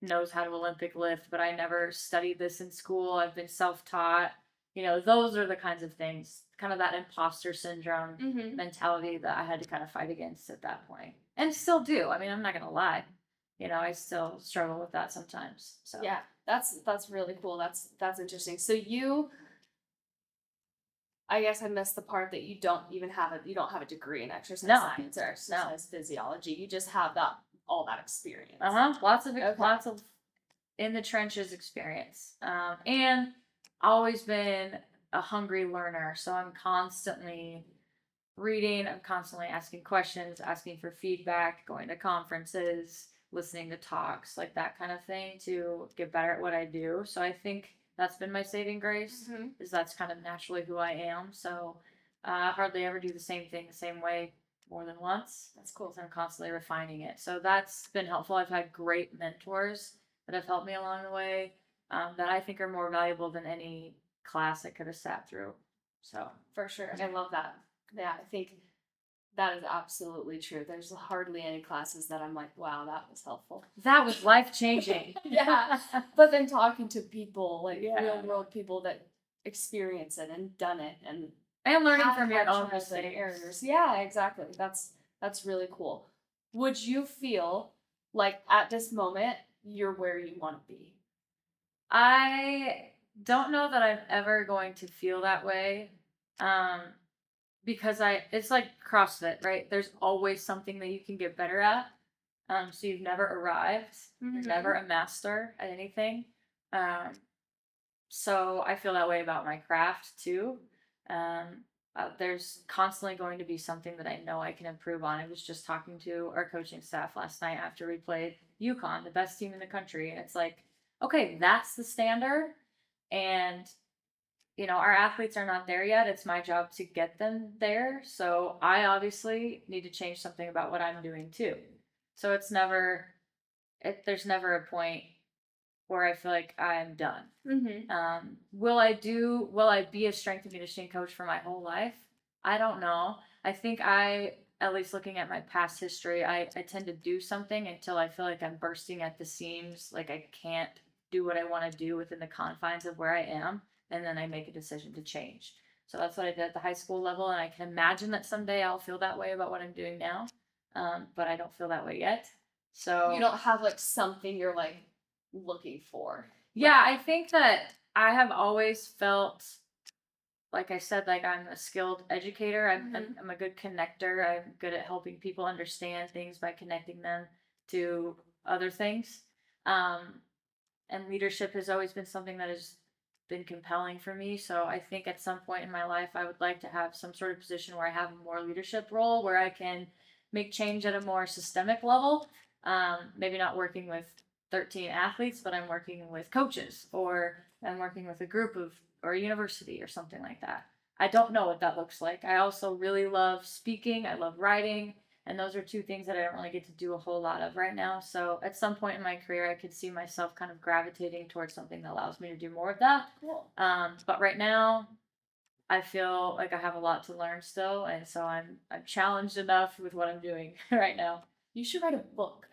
knows how to Olympic lift, but I never studied this in school. I've been self-taught. Those are the kinds of things, kind of that imposter syndrome mentality that I had to kind of fight against at that point. And still do. I mean, I'm not going to lie. I still struggle with that sometimes. So yeah, that's really cool. That's interesting. So I guess I missed the part that you don't have a degree in exercise science or exercise physiology. You just have all that experience. Lots of in the trenches experience. And always been a hungry learner. So I'm constantly reading, I'm constantly asking questions, asking for feedback, going to conferences, listening to talks, like that kind of thing to get better at what I do. So I think that's been my saving grace, is that's kind of naturally who I am. So I hardly ever do the same thing the same way more than once. That's cool. So I'm constantly refining it. So that's been helpful. I've had great mentors that have helped me along the way, that I think are more valuable than any class I could have sat through. So for sure. I love that. Yeah, I think that is absolutely true. There's hardly any classes that I'm like, wow, that was helpful. That was life-changing. Yeah. But then talking to people, like real world people that experience it and done it. And I am learning have from your had own trials and mistakes. errors. Yeah, exactly. That's really cool. Would you feel like at this moment you're where you want to be? I don't know that I'm ever going to feel that way. Um, because it's like CrossFit, right? There's always something that you can get better at. So you've never arrived. You're never a master at anything. Um, so I feel that way about my craft too. There's constantly going to be something that I know I can improve on. I was just talking to our coaching staff last night after we played UConn, the best team in the country, and it's like, okay, that's the standard, and our athletes are not there yet. It's my job to get them there. So I obviously need to change something about what I'm doing too. So there's never a point where I feel like I'm done. Will I be a strength and conditioning coach for my whole life? I don't know. I think at least looking at my past history, I tend to do something until I feel like I'm bursting at the seams, like I can't do what I want to do within the confines of where I am, and then I make a decision to change. So that's what I did at the high school level, and I can imagine that someday I'll feel that way about what I'm doing now, but I don't feel that way yet. So You don't have like something you're like looking for. yeah, I think that I have always felt, like I said, like I'm a skilled educator. I'm a good connector. I'm good at helping people understand things by connecting them to other things. And leadership has always been something that has been compelling for me. So I think at some point in my life, I would like to have some sort of position where I have a more leadership role, where I can make change at a more systemic level. Maybe not working with 13 athletes, but I'm working with coaches, or I'm working with a group or a university or something like that. I don't know what that looks like. I also really love speaking. I love writing. And those are two things that I don't really get to do a whole lot of right now. So at some point in my career, I could see myself kind of gravitating towards something that allows me to do more of that. Cool. But right now, I feel like I have a lot to learn still, and so I'm challenged enough with what I'm doing right now. You should write a book.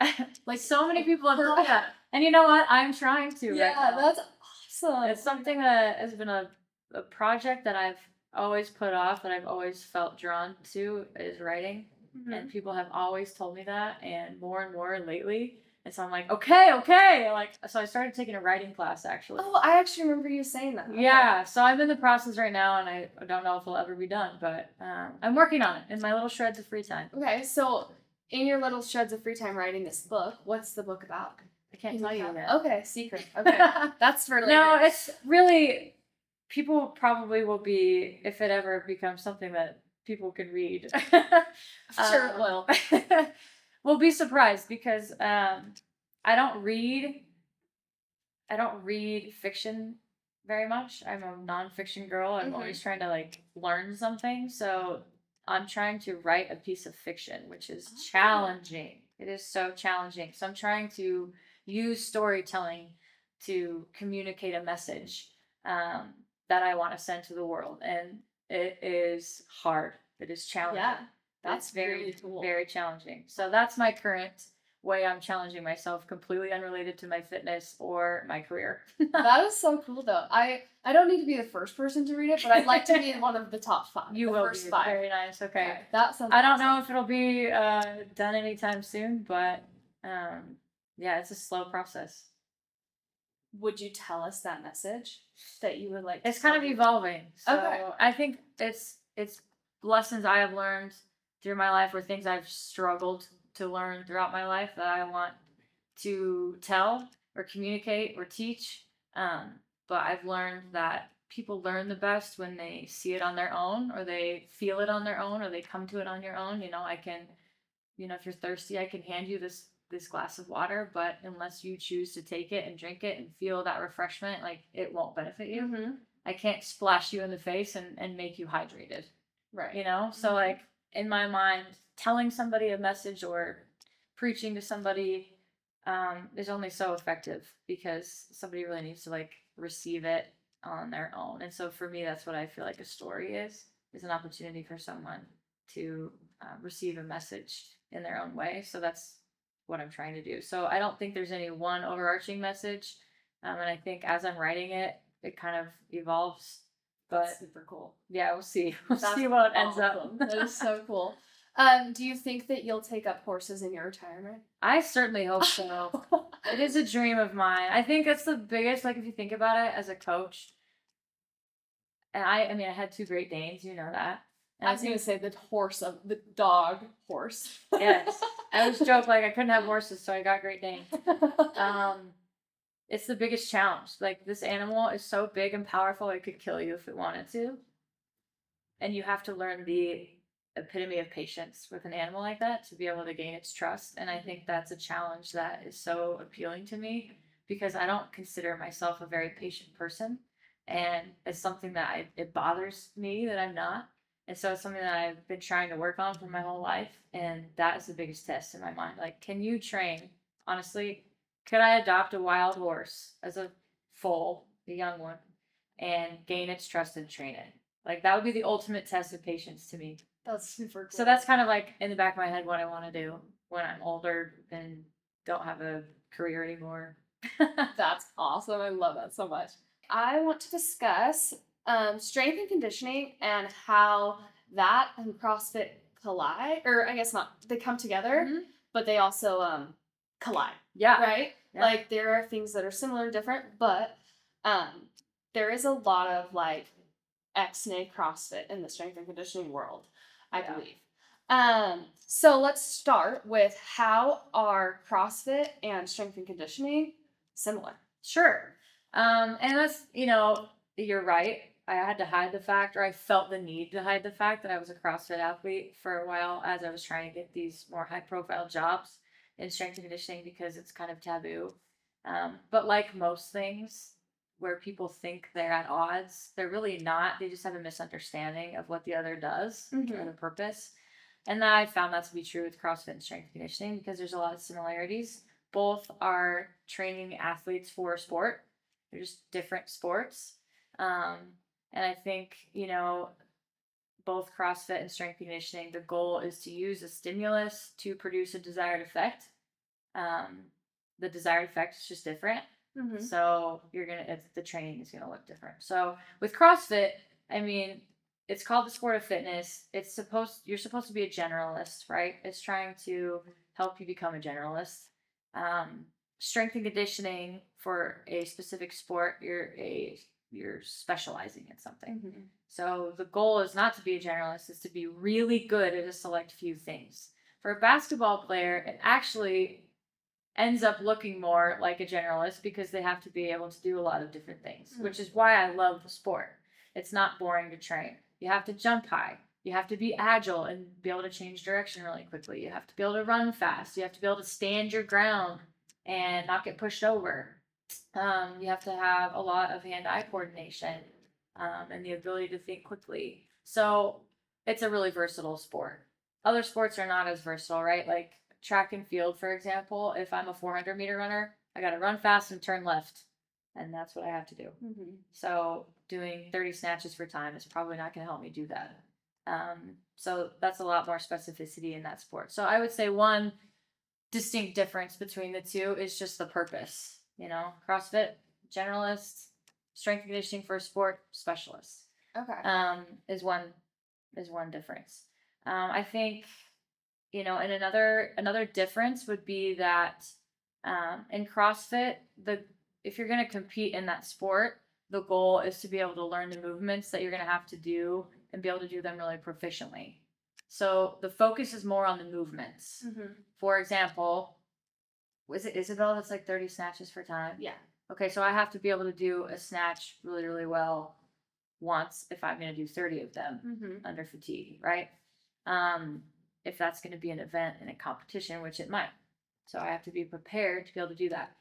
Like so many people have told me that, and you know what? I'm trying to. Yeah, right now. that's awesome. It's something that has been a project that I've always put off, that I've always felt drawn to, is writing. And people have always told me that, and more lately. And so I'm like, okay. So I started taking a writing class, actually. Oh, I actually remember you saying that. Okay. Yeah, so I'm in the process right now, and I don't know if it'll ever be done, but I'm working on it in my little shreds of free time. Okay, so in your little shreds of free time writing this book, what's the book about? I can't tell you yet. Okay, secret. Okay, that's for later. No, it's really, people probably will be, if it ever becomes something that people can read. Sure it will. We'll be surprised, because I don't read fiction very much. I'm a nonfiction girl. I'm always trying to like learn something. So I'm trying to write a piece of fiction, which is challenging. It is so challenging. So I'm trying to use storytelling to communicate a message that I want to send to the world. And it is hard. It is challenging. Yeah, that's it's very, really cool. very challenging. So that's my current way I'm challenging myself, completely unrelated to my fitness or my career. That is so cool, though. I don't need to be the first person to read it, but I'd like to be in one of the top 5. You the will first be. 5. Very nice. Okay. That sounds I don't awesome. know if it'll be done anytime soon, but yeah, it's a slow process. Would you tell us that message that you would like? It's kind of evolving. So Okay. I think it's lessons I have learned through my life, or things I've struggled to learn throughout my life, that I want to tell or communicate or teach. But I've learned that people learn the best when they see it on their own, or they feel it on their own, or they come to it on your own. I can, if you're thirsty, I can hand you this glass of water, but unless you choose to take it and drink it and feel that refreshment, like, it won't benefit you. I can't splash you in the face and make you hydrated. Right. So like, in my mind, telling somebody a message or preaching to somebody is only so effective, because somebody really needs to like receive it on their own. And so for me, that's what I feel like a story is an opportunity for someone to receive a message in their own way. So that's what I'm trying to do. So I don't think there's any one overarching message. And I think as I'm writing it, it kind of evolves But super cool. yeah, we'll see. We'll That's see what ends awesome. up. That is so cool. Do you think that you'll take up horses in your retirement? I certainly hope so. It is a dream of mine. I think that's the biggest, like, if you think about it as a coach, and I mean, I had 2 Great Danes, you know that. And I was going to say the dog horse. yes. I always joke, like, I couldn't have horses, so I got Great Danes. It's the biggest challenge. Like, this animal is so big and powerful, it could kill you if it wanted to. And you have to learn the epitome of patience with an animal like that to be able to gain its trust. And I think that's a challenge that is so appealing to me because I don't consider myself a very patient person. And it's something that it bothers me that I'm not. And so it's something that I've been trying to work on for my whole life. And that is the biggest test in my mind. Like, can you train? Honestly, could I adopt a wild horse as a foal, a young one, and gain its trust and train it? Like, that would be the ultimate test of patience to me. That's super cool. So that's kind of like in the back of my head what I want to do when I'm older and don't have a career anymore. That's awesome. I love that so much. I want to discuss strength and conditioning and how that and CrossFit collide, or I guess not, they come together, but they also collide. Yeah. Right? Yeah. Like, there are things that are similar and different, but there is a lot of like ex-nay CrossFit in the strength and conditioning world, I believe. So let's start with how are CrossFit and strength and conditioning similar? Sure. And that's, you're right. I had to hide the fact, or I felt the need to hide the fact that I was a CrossFit athlete for a while as I was trying to get these more high profile jobs in strength and conditioning because it's kind of taboo. But like most things where people think they're at odds, they're really not. They just have a misunderstanding of what the other does or the purpose. And I found that to be true with CrossFit and strength conditioning because there's a lot of similarities. Both are training athletes for a sport. They're just different sports. And I think, both CrossFit and strength conditioning, the goal is to use a stimulus to produce a desired effect. The desired effect is just different. So the training is gonna look different. So with CrossFit, I mean, it's called the sport of fitness. You're supposed to be a generalist, right? It's trying to help you become a generalist. Strength and conditioning for a specific sport, you're specializing in something. So the goal is not to be a generalist, is to be really good at a select few things. For a basketball player, it actually ends up looking more like a generalist because they have to be able to do a lot of different things, which is why I love the sport. It's not boring to train. You have to jump high. You have to be agile and be able to change direction really quickly. You have to be able to run fast. You have to be able to stand your ground and not get pushed over. You have to have a lot of hand-eye coordination and the ability to think quickly. So it's a really versatile sport. Other sports are not as versatile, right? Like track and field, for example, if I'm a 400-meter runner, I got to run fast and turn left. And that's what I have to do. So doing 30 snatches for time is probably not going to help me do that. So that's a lot more specificity in that sport. So I would say one distinct difference between the two is just the purpose. CrossFit, generalist, strength and conditioning for a sport, specialist. Okay. Is one difference. I think, and another difference would be that in CrossFit, if you're going to compete in that sport, the goal is to be able to learn the movements that you're going to have to do and be able to do them really proficiently. So the focus is more on the movements. For example, was it Isabel that's like 30 snatches for time? Yeah. Okay, so I have to be able to do a snatch really, really well once if I'm going to do 30 of them under fatigue, right? If that's going to be an event in a competition, which it might. So I have to be prepared to be able to do that.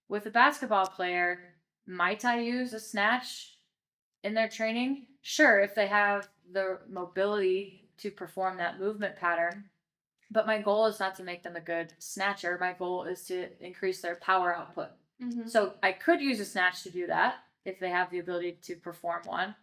With a basketball player, might I use a snatch in their training? Sure, if they have the mobility to perform that movement pattern. But my goal is not to make them a good snatcher. My goal is to increase their power output. So I could use a snatch to do that if they have the ability to perform one.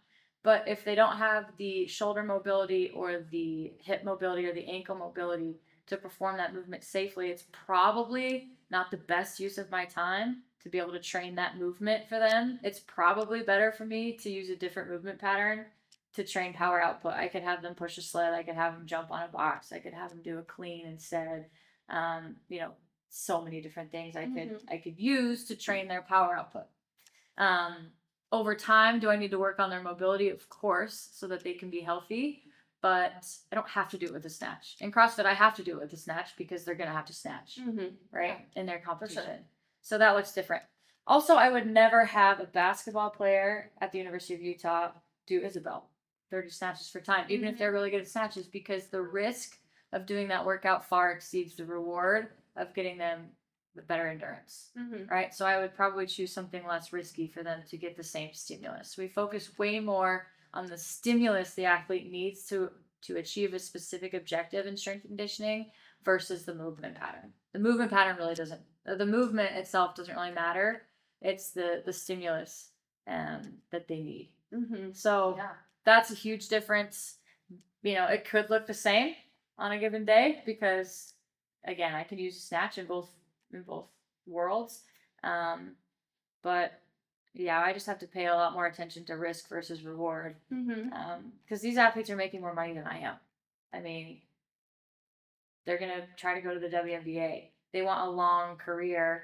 But if they don't have the shoulder mobility or the hip mobility or the ankle mobility to perform that movement safely, it's probably not the best use of my time to be able to train that movement for them. It's probably better for me to use a different movement pattern to train power output. I could have them push a sled. I could have them jump on a box. I could have them do a clean instead. You know, so many different things I could use to train their power output. Over time, do I need to work on their mobility? Of course, so that they can be healthy, but I don't have to do it with a snatch. In CrossFit, I have to do it with a snatch because they're going to have to snatch, right? In their competition. Sure. So that looks different. Also, I would never have a basketball player at the University of Utah do Isabel 30 snatches for time, even if they're really good at snatches, because the risk of doing that workout far exceeds the reward of getting them the better endurance, right? So I would probably choose something less risky for them to get the same stimulus. We focus way more on the stimulus the athlete needs to achieve a specific objective in strength and conditioning versus the movement pattern. The movement pattern really doesn't, the movement itself doesn't really matter. It's the stimulus that they need. So that's a huge difference. You know, it could look the same on a given day because, again, I could use a snatch in both worlds. But yeah, I just have to pay a lot more attention to risk versus reward. Because these athletes are making more money than I am. I mean, they're going to try to go to the WNBA. They want a long career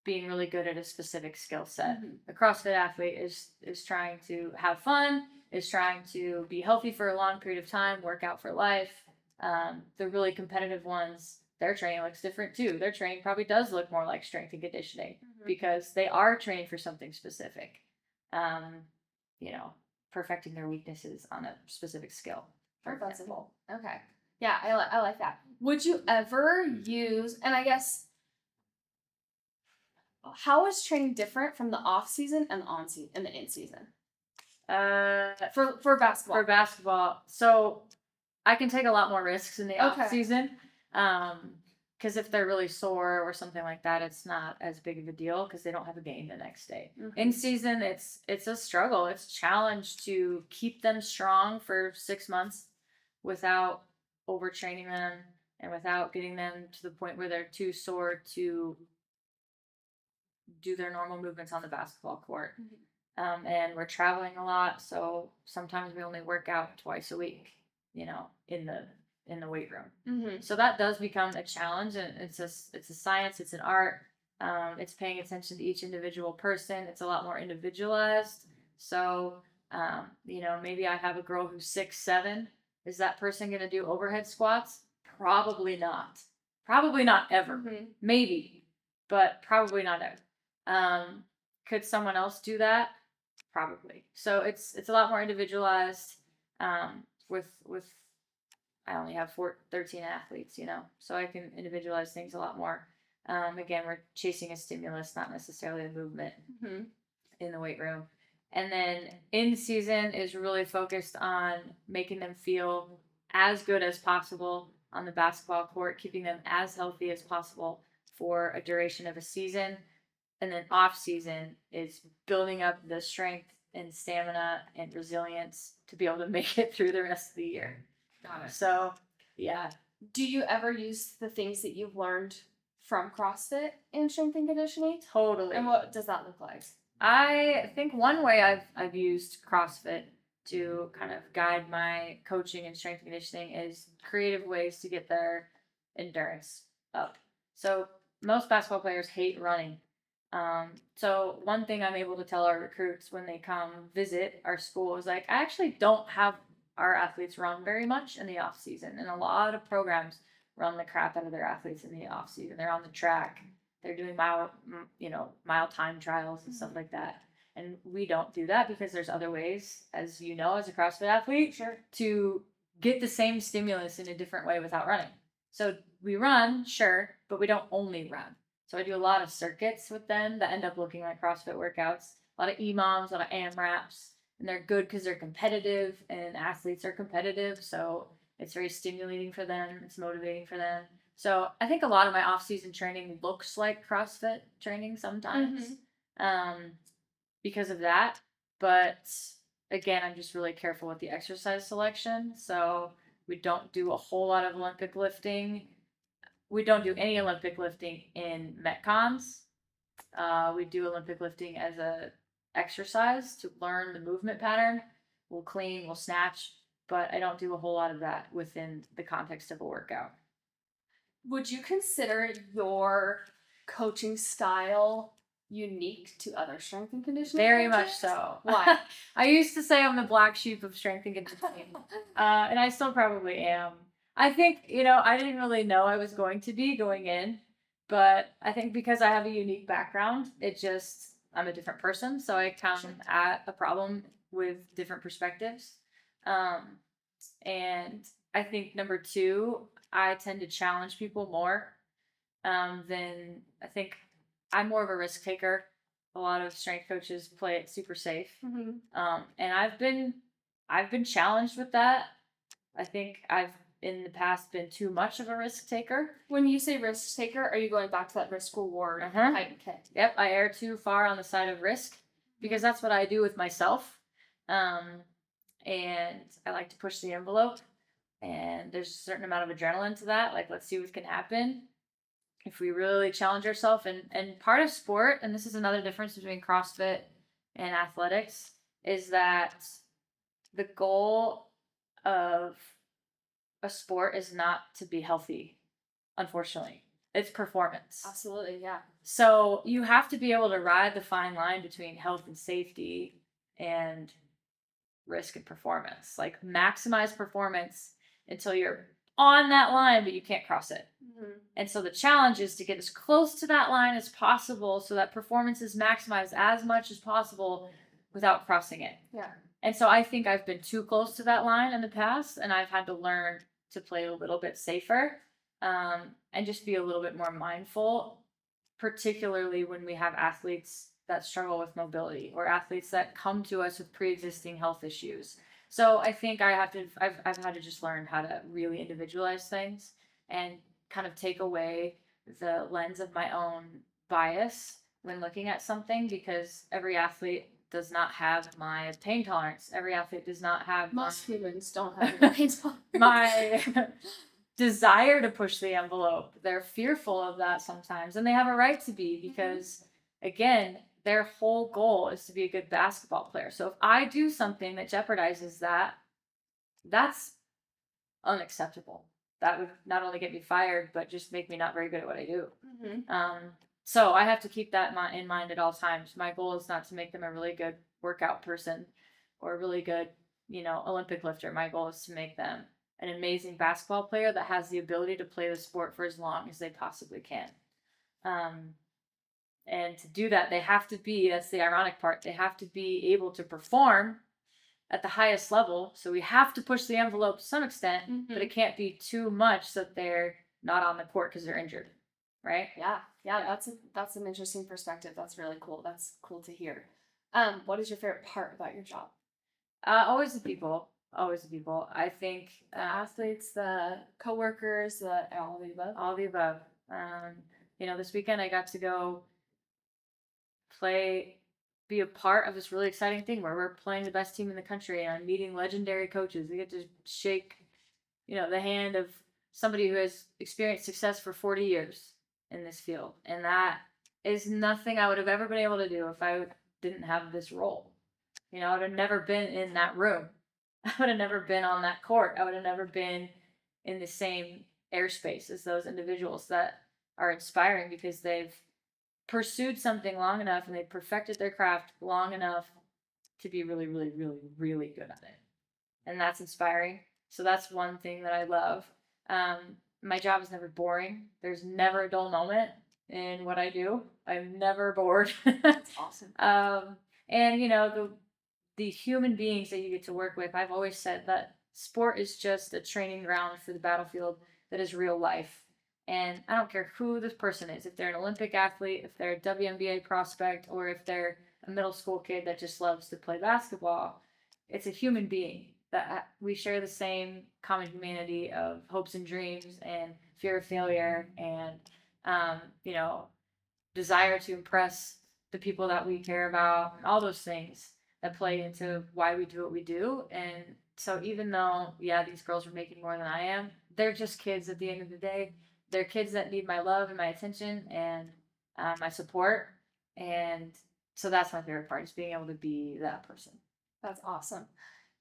being really good at a specific skill set. A CrossFit athlete is trying to have fun, is trying to be healthy for a long period of time, work out for life. The really competitive ones, their training looks different too. Their training probably does look more like strength and conditioning because they are training for something specific. You know, perfecting their weaknesses on a specific skill. For example. Okay. Yeah, I like that. Would you ever use, and I guess, how is training different from the off season and the on season and the in season? For basketball. For basketball, so I can take a lot more risks in the off season. Because if they're really sore or something like that, it's not as big of a deal because they don't have a game the next day. In season, it's a struggle. It's a challenge to keep them strong for 6 months without overtraining them and without getting them to the point where they're too sore to do their normal movements on the basketball court. And we're traveling a lot, so sometimes we only work out twice a week, you know, in the weight room. So that does become a challenge, and it's a science, it's an art. It's paying attention to each individual person. It's a lot more individualized. So, you know, maybe I have a girl who's 6'7". Is that person going to do overhead squats? Probably not. Probably not ever. Maybe, but probably not ever. Could someone else do that? Probably. So it's a lot more individualized. With I only have 13 athletes, you know, so I can individualize things a lot more. Again, we're chasing a stimulus, not necessarily a movement in the weight room. And then in season is really focused on making them feel as good as possible on the basketball court, keeping them as healthy as possible for a duration of a season. And then off season is building up the strength and stamina and resilience to be able to make it through the rest of the year. Got it. So, yeah. Do you ever use the things that you've learned from CrossFit in strength and conditioning? Totally. And what does that look like? I think one way I've used CrossFit to kind of guide my coaching and strength and conditioning is creative ways to get their endurance up. So most basketball players hate running. So one thing I'm able to tell our recruits when they come visit our school is like, I actually don't have our athletes run very much in the off season, and a lot of programs run the crap out of their athletes in the off season. They're on the track, they're doing mile time trials and stuff like that. And we don't do that because there's other ways, as you know, as a CrossFit athlete, to get the same stimulus in a different way without running. So we run, sure, but we don't only run. So I do a lot of circuits with them that end up looking like CrossFit workouts, a lot of EMOMs, a lot of AMRAPs, and they're good because they're competitive and athletes are competitive. So it's very stimulating for them. It's motivating for them. So I think a lot of my off-season training looks like CrossFit training sometimes because of that. But again, I'm just really careful with the exercise selection. So we don't do a whole lot of Olympic lifting. We don't do any Olympic lifting in Metcons We do Olympic lifting as a exercise to learn the movement pattern. We'll clean, we'll snatch, but I don't do a whole lot of that within the context of a workout. Would you consider your coaching style unique to other strength and conditioning Very coaches? much so. Why? I used to say I'm the black sheep of strength and conditioning, and I still probably am. I think, I didn't really know I was going to be going in, but I think because I have a unique background, I'm a different person, so I come at a problem with different perspectives. And I think number two, I tend to challenge people more than I think I'm more of a risk taker. A lot of strength coaches play it super safe. Mm-hmm. And I've been challenged with that. I think I've in the past been too much of a risk taker. When you say risk taker, are you going back to that risk reward Uh-huh. type? Okay. Yep, I err too far on the side of risk because that's what I do with myself. And I like to push the envelope, and there's a certain amount of adrenaline to that. Like, let's see what can happen if we really challenge ourselves. And part of sport, and this is another difference between CrossFit and athletics, is that the goal of a sport is not to be healthy, unfortunately. It's performance. Absolutely, yeah. So you have to be able to ride the fine line between health and safety and risk and performance. Like, maximize performance until you're on that line, but you can't cross it. Mm-hmm. And so the challenge is to get as close to that line as possible so that performance is maximized as much as possible without crossing it. Yeah. And so I think I've been too close to that line in the past, and I've had to learn to play a little bit safer and just be a little bit more mindful, particularly when we have athletes that struggle with mobility or athletes that come to us with pre-existing health issues. So I think I've had to just learn how to really individualize things and kind of take away the lens of my own bias when looking at something, because every athlete does not have my pain tolerance. Every athlete does not have most humans don't have pain tolerance. My desire to push the envelope. They're fearful of that sometimes, and they have a right to be, because again, their whole goal is to be a good basketball player. So if I do something that jeopardizes that, that's unacceptable. That would not only get me fired, but just make me not very good at what I do. Mm-hmm. So I have to keep that in mind at all times. My goal is not to make them a really good workout person or a really good, Olympic lifter. My goal is to make them an amazing basketball player that has the ability to play the sport for as long as they possibly can. And to do that, that's the ironic part, they have to be able to perform at the highest level. So we have to push the envelope to some extent, Mm-hmm. but it can't be too much that they're not on the court because they're injured. Right? Yeah. That's an interesting perspective. That's really cool. That's cool to hear. What is your favorite part about your job? Always the people. I think The athletes, the coworkers, all the above. All the above. This weekend I got to go be a part of this really exciting thing where we're playing the best team in the country, and I'm meeting legendary coaches. We get to shake, the hand of somebody who has experienced success for 40 years in this field. And that is nothing I would have ever been able to do if I didn't have this role. I would have never been in that room. I would have never been on that court. I would have never been in the same airspace as those individuals that are inspiring because they've pursued something long enough and they've perfected their craft long enough to be really, really, really, really good at it. And that's inspiring. So that's one thing that I love. My job is never boring. There's never a dull moment in what I do. I'm never bored. That's awesome. And the human beings that you get to work with, I've always said that sport is just a training ground for the battlefield that is real life. And I don't care who this person is, if they're an Olympic athlete, if they're a WNBA prospect, or if they're a middle school kid that just loves to play basketball. It's a human being that we share the same common humanity of hopes and dreams and fear of failure and, desire to impress the people that we care about, and all those things that play into why we do what we do. And so even though, these girls are making more than I am, they're just kids at the end of the day. They're kids that need my love and my attention and my support. And so that's my favorite part, is being able to be that person. That's awesome.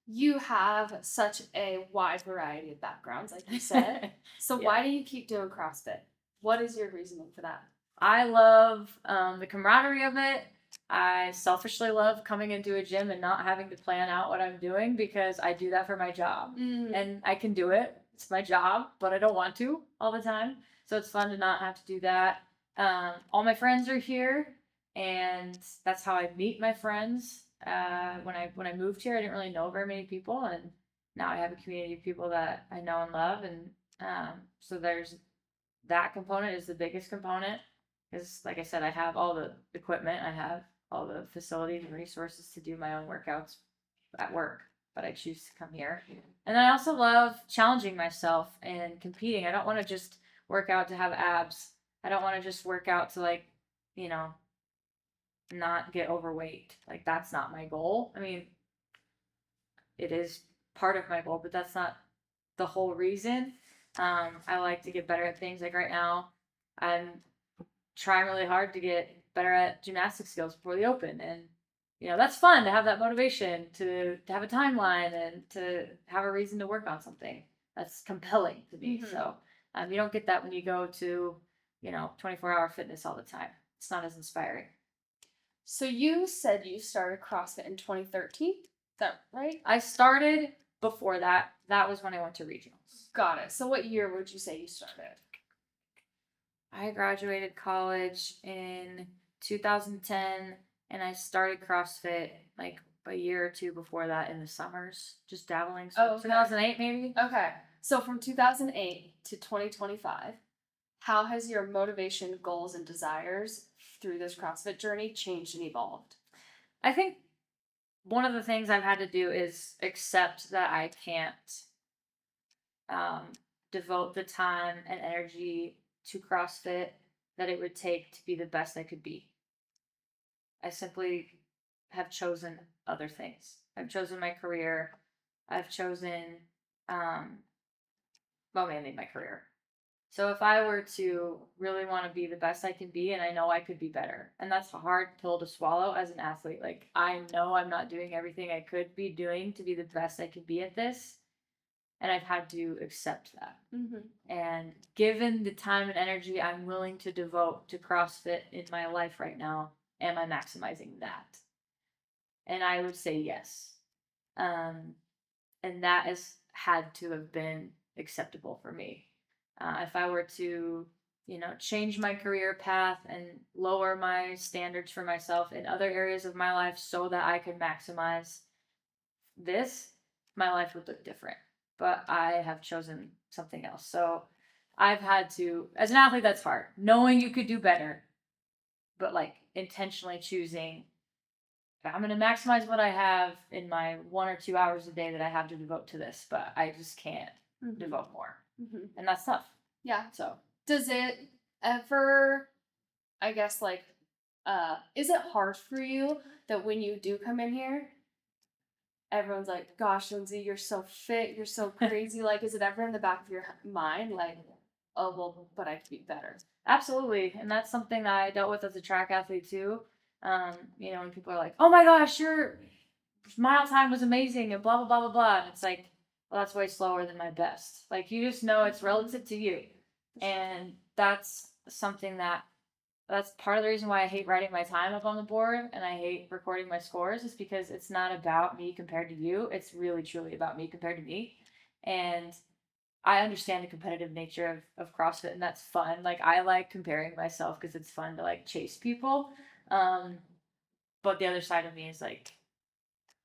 You have such a wide variety of backgrounds, like you said. So Yeah. why do you keep doing CrossFit? What is your reasoning for that? I love the camaraderie of it. I selfishly love coming into a gym and not having to plan out what I'm doing, because I do that for my job. And I can do it. It's my job, but I don't want to all the time. So it's fun to not have to do that. All my friends are here, and that's how I meet my friends. When I moved here, I didn't really know very many people, and now I have a community of people that I know and love. And so there's that component is the biggest component, because like I said, I have all the equipment, I have all the facilities and resources to do my own workouts at work, but I choose to come here. And I also love challenging myself and competing. I don't want to just work out to have abs. I don't want to just work out to, like, you know, not get overweight. Like, that's not my goal. I mean, it is part of my goal, but that's not the whole reason. I like to get better at things. Like right now, I'm trying really hard to get better at gymnastics skills before the open, and that's fun to have that motivation, to have a timeline and to have a reason to work on something. That's compelling to me. So you don't get that when you go to 24-hour fitness all the time. It's not as inspiring. So you said you started CrossFit in 2013. Is that right? I started before that. That was when I went to regionals. Got it. So what year would you say you started? I graduated college in 2010, and I started CrossFit like a year or two before that in the summers, just dabbling. So 2008 maybe. Okay. So from 2008 to 2025, how has your motivation, goals, and desires through this CrossFit journey changed and evolved? I think one of the things I've had to do is accept that I can't devote the time and energy to CrossFit that it would take to be the best I could be. I simply have chosen other things. I've chosen my career. I've chosen, mainly my career. So if I were to really want to be the best I can be, and I know I could be better, and that's a hard pill to swallow as an athlete. Like, I know I'm not doing everything I could be doing to be the best I could be at this, and I've had to accept that. And given the time and energy I'm willing to devote to CrossFit in my life right now, am I maximizing that? And I would say yes. And that has had to have been acceptable for me. If I were to, change my career path and lower my standards for myself in other areas of my life so that I could maximize this, my life would look different. But I have chosen something else. So I've had to, as an athlete, that's hard. Knowing you could do better, but like intentionally choosing, I'm going to maximize what I have in my 1 or 2 hours a day that I have to devote to this, but I just can't devote more. And that's tough. Yeah. So does it ever, I guess, like, is it hard for you that when you do come in here, everyone's like, gosh, Lindsey, you're so fit, you're so crazy. Like, is it ever in the back of your mind, like, oh, well, but I could be better? Absolutely. And that's something that I dealt with as a track athlete too. When people are like, oh my gosh, your mile time was amazing and blah, blah, blah, blah, blah. And it's like, well, that's way slower than my best. Like, you just know it's relative to you. And that's something that's part of the reason why I hate writing my time up on the board and I hate recording my scores, is because it's not about me compared to you. It's really, truly about me compared to me. And I understand the competitive nature of CrossFit, and that's fun. Like, I like comparing myself because it's fun to, like, chase people. But the other side of me is like,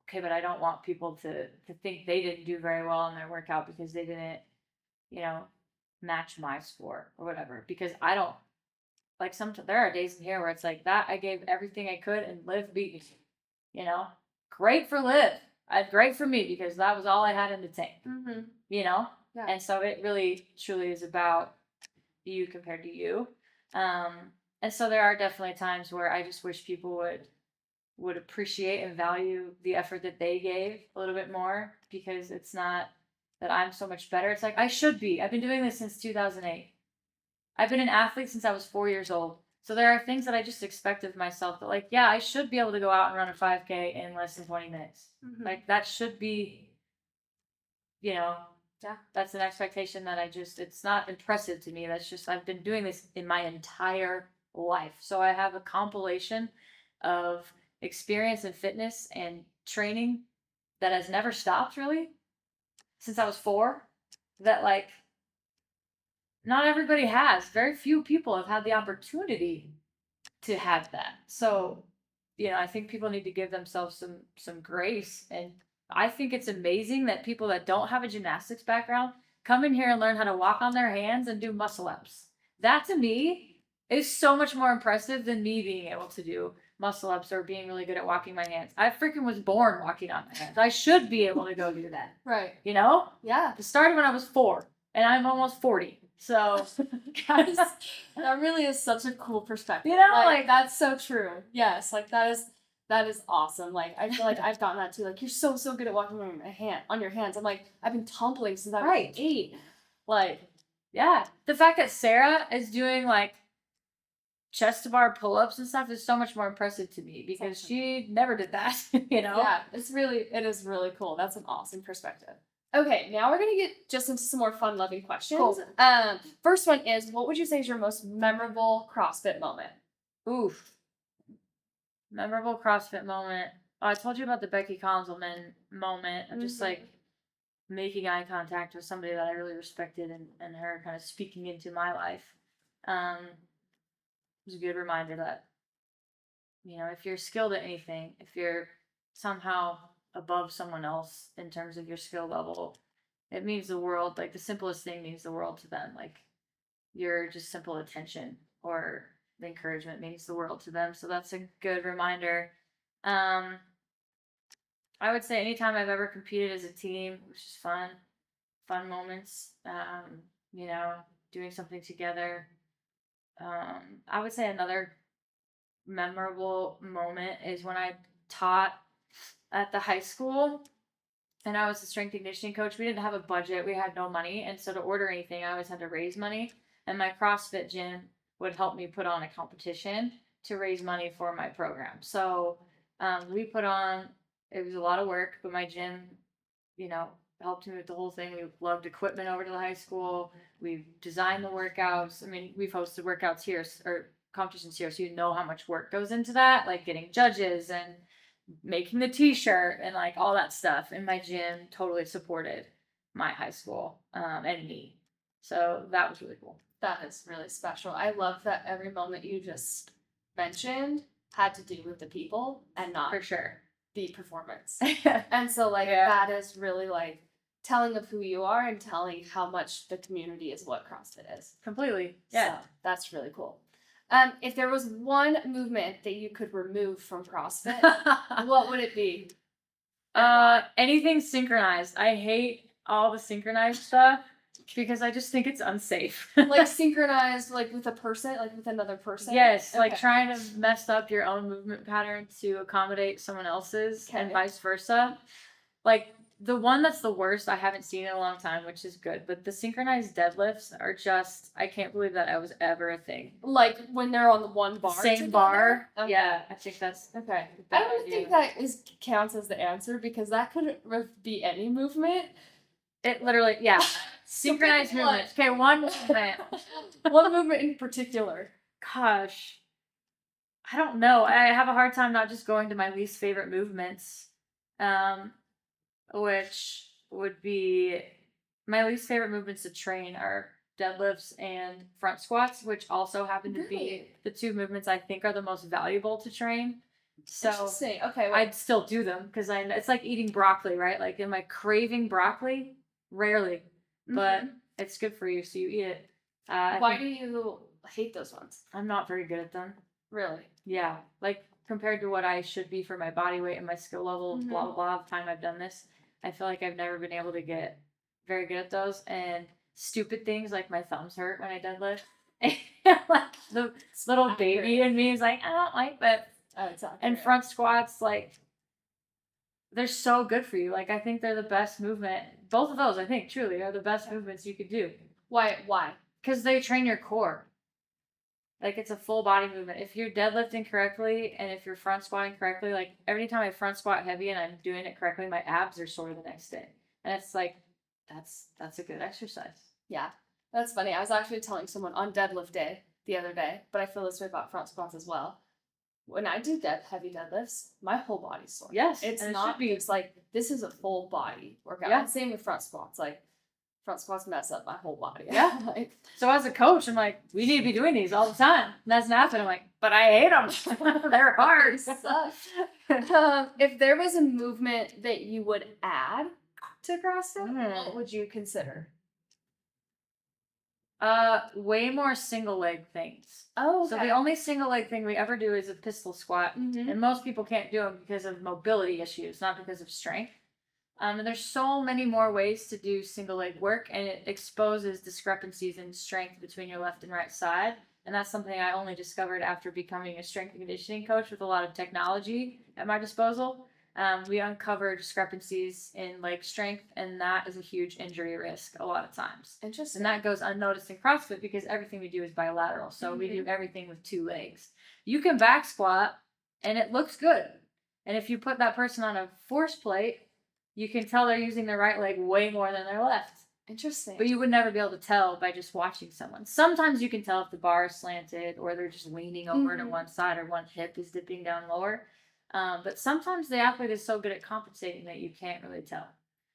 okay, but I don't want people to think they didn't do very well in their workout because they didn't, match my score or whatever. Because I don't, like, there are days in here where it's like that. I gave everything I could and Liv beat me. Great for Liv. Great for me, because that was all I had in the tank. Yeah. And so it really, truly is about you compared to you. And so there are definitely times where I just wish people would appreciate and value the effort that they gave a little bit more, because it's not that I'm so much better. It's like, I should be. I've been doing this since 2008. I've been an athlete since I was 4 years old. So there are things that I just expect of myself that, like, yeah, I should be able to go out and run a 5K in less than 20 minutes. Like, that should be, yeah, that's an expectation that it's not impressive to me. That's just, I've been doing this in my entire life. So I have a compilation of experience and fitness and training that has never stopped really since I was 4. That, like, not everybody has. Very few people have had the opportunity to have that. So, I think people need to give themselves some grace. And I think it's amazing that people that don't have a gymnastics background come in here and learn how to walk on their hands and do muscle ups. That to me is so much more impressive than me being able to do muscle ups or being really good at walking my hands. I freaking was born walking on my hands. I should be able to go do that. Right. Yeah. It started when I was 4 and I'm almost 40. So, guys, that really is such a cool perspective. Like that's so true. Yes, like that is awesome. Like I feel like I've gotten that too. Like you're so good at walking on your hands. I'm like I've been tumbling since I was 8. Like, yeah, the fact that Sarah is doing like chest to bar pull-ups and stuff is so much more impressive to me because she never did that. Yeah, it is really cool. That's an awesome perspective. Okay, now we're gonna get just into some more fun-loving questions. Cool. First one is, what would you say is your most memorable CrossFit moment? Oof. Memorable CrossFit moment. Oh, I told you about the Becky Conzelman moment of just like making eye contact with somebody that I really respected and her kind of speaking into my life. It was a good reminder that, if you're skilled at anything, if you're somehow above someone else in terms of your skill level, it means the world. Like the simplest thing means the world to them. Like your just simple attention or the encouragement means the world to them. So that's a good reminder. I would say anytime I've ever competed as a team, which is fun moments, doing something together. I would say another memorable moment is when I taught at the high school and I was the strength and conditioning coach. We didn't have a budget. We had no money. And so to order anything, I always had to raise money. And my CrossFit gym would help me put on a competition to raise money for my program. So we put on, it was a lot of work, but my gym, helped me with the whole thing. We loved equipment over to the high school. We've designed the workouts. I mean, we've hosted workouts here or competitions here. So how much work goes into that, like getting judges and making the t-shirt and like all that stuff. And my gym totally supported my high school and me. So that was really cool. That is really special. I love that every moment you just mentioned had to do with the people and not for sure the performance. And so that is really like telling of who you are and telling how much the community is what CrossFit is. Completely. Yeah. So that's really cool. If there was one movement that you could remove from CrossFit, what would it be? Anything synchronized. I hate all the synchronized stuff because I just think it's unsafe. Like synchronized, like with a person, like with another person? Yes, okay. Like trying to mess up your own movement pattern to accommodate someone else's and vice versa. Like the one that's the worst I haven't seen in a long time, which is good, but the synchronized deadlifts are just, I can't believe that was ever a thing. Like when they're on the one bar? Same together? Bar. Okay. Yeah, I think that's okay. I don't think that counts as the answer because that could be any movement. It literally, yeah. Synchronized movements. Okay, one movement. One movement in particular. Gosh. I don't know. I have a hard time not just going to my least favorite movements. Which would be my least favorite movements to train are deadlifts and front squats, which also happen to be the two movements I think are the most valuable to train. So okay, well, I'd still do them because it's like eating broccoli, right? Like, am I craving broccoli? Rarely, but it's good for you, so you eat it. Why do you hate those ones? I'm not very good at them. Really? Yeah, like compared to what I should be for my body weight and my skill level, blah, blah, blah, the time I've done this, I feel like I've never been able to get very good at those. And stupid things like my thumbs hurt when I deadlift. Like the little baby in me is like, I don't like that. Oh, it's not and front squats, like, they're so good for you. Like, I think they're the best movement. Both of those, I think, truly are the best movements you could do. Why? Because they train your core. Like, it's a full body movement. If you're deadlifting correctly and if you're front squatting correctly, like, every time I front squat heavy and I'm doing it correctly, my abs are sore the next day. And it's like, that's a good exercise. Yeah, that's funny. I was actually telling someone on deadlift day the other day, but I feel this way about front squats as well. When I do heavy deadlifts, my whole body's sore. Yes, It's and it not, should be. it's like, this is a full body workout. Yeah. And same with front squats. Like, front squats mess up my whole body. Yeah. Like, So as a coach, I'm like, we need to be doing these all the time. And that's nothing. I'm like, but I hate them. They're hard. they suck. If there was a movement that you would add to CrossFit, what would you consider? Way more single leg things. Oh, okay. So the only single leg thing we ever do is a pistol squat, and most people can't do them because of mobility issues, not because of strength. And there's so many more ways to do single leg work, and it exposes discrepancies in strength between your left and right side. And that's something I only discovered after becoming a strength and conditioning coach with a lot of technology at my disposal. We uncover discrepancies in leg strength, and that is a huge injury risk a lot of times. Interesting. And that goes unnoticed in CrossFit because everything we do is bilateral. So we do everything with 2 legs. You can back squat, and it looks good. And if you put that person on a force plate, you can tell they're using their right leg way more than their left. Interesting. But you would never be able to tell by just watching someone. Sometimes you can tell if the bar is slanted or they're just leaning over to one side or one hip is dipping down lower. But sometimes the athlete is so good at compensating that you can't really tell.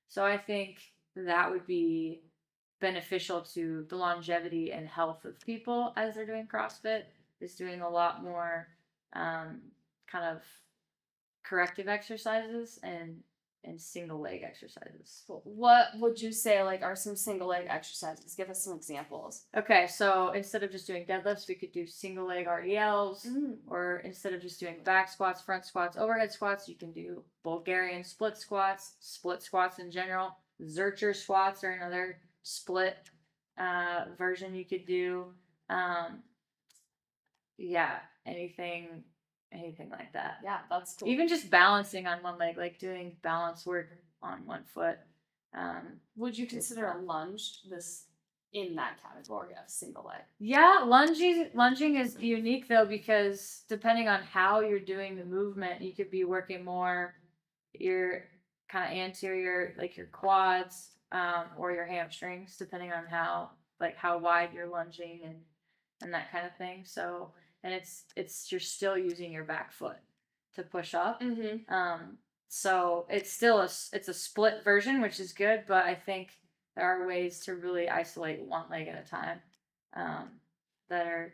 So I think that would be beneficial to the longevity and health of people as they're doing CrossFit, is doing a lot more kind of corrective exercises and single leg exercises. What would you say like are some single leg exercises? Give us some examples. Okay, so instead of just doing deadlifts, we could do single leg RDLs, or instead of just doing back squats, front squats, overhead squats, you can do Bulgarian split squats in general. Zercher squats are another split version you could do. Yeah, anything like that. Yeah, that's cool. Even just balancing on one leg, like doing balance work on one foot. Would you consider a lunge this in that category of single leg? Yeah, lunging is unique though, because depending on how you're doing the movement, you could be working more your kind of anterior, like your quads, or your hamstrings, depending on how wide you're lunging and that kind of thing. So, and it's you're still using your back foot to push up. So it's still it's a split version, which is good, but I think there are ways to really isolate one leg at a time that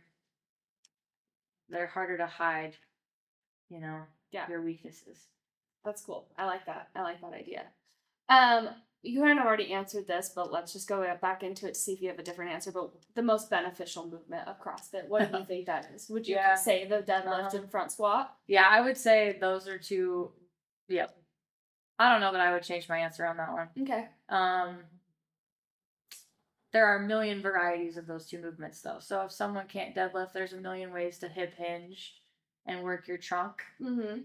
are harder to hide, your weaknesses. That's cool. I like that. I like that idea. You kind of already answered this, but let's just go back into it to see if you have a different answer. But the most beneficial movement of CrossFit, what do you think that is? Would you say the deadlift and front squat? Yeah, I would say those are two. Yep. I don't know that I would change my answer on that one. Okay. There are a million varieties of those two movements, though. So if someone can't deadlift, there's a million ways to hip hinge and work your trunk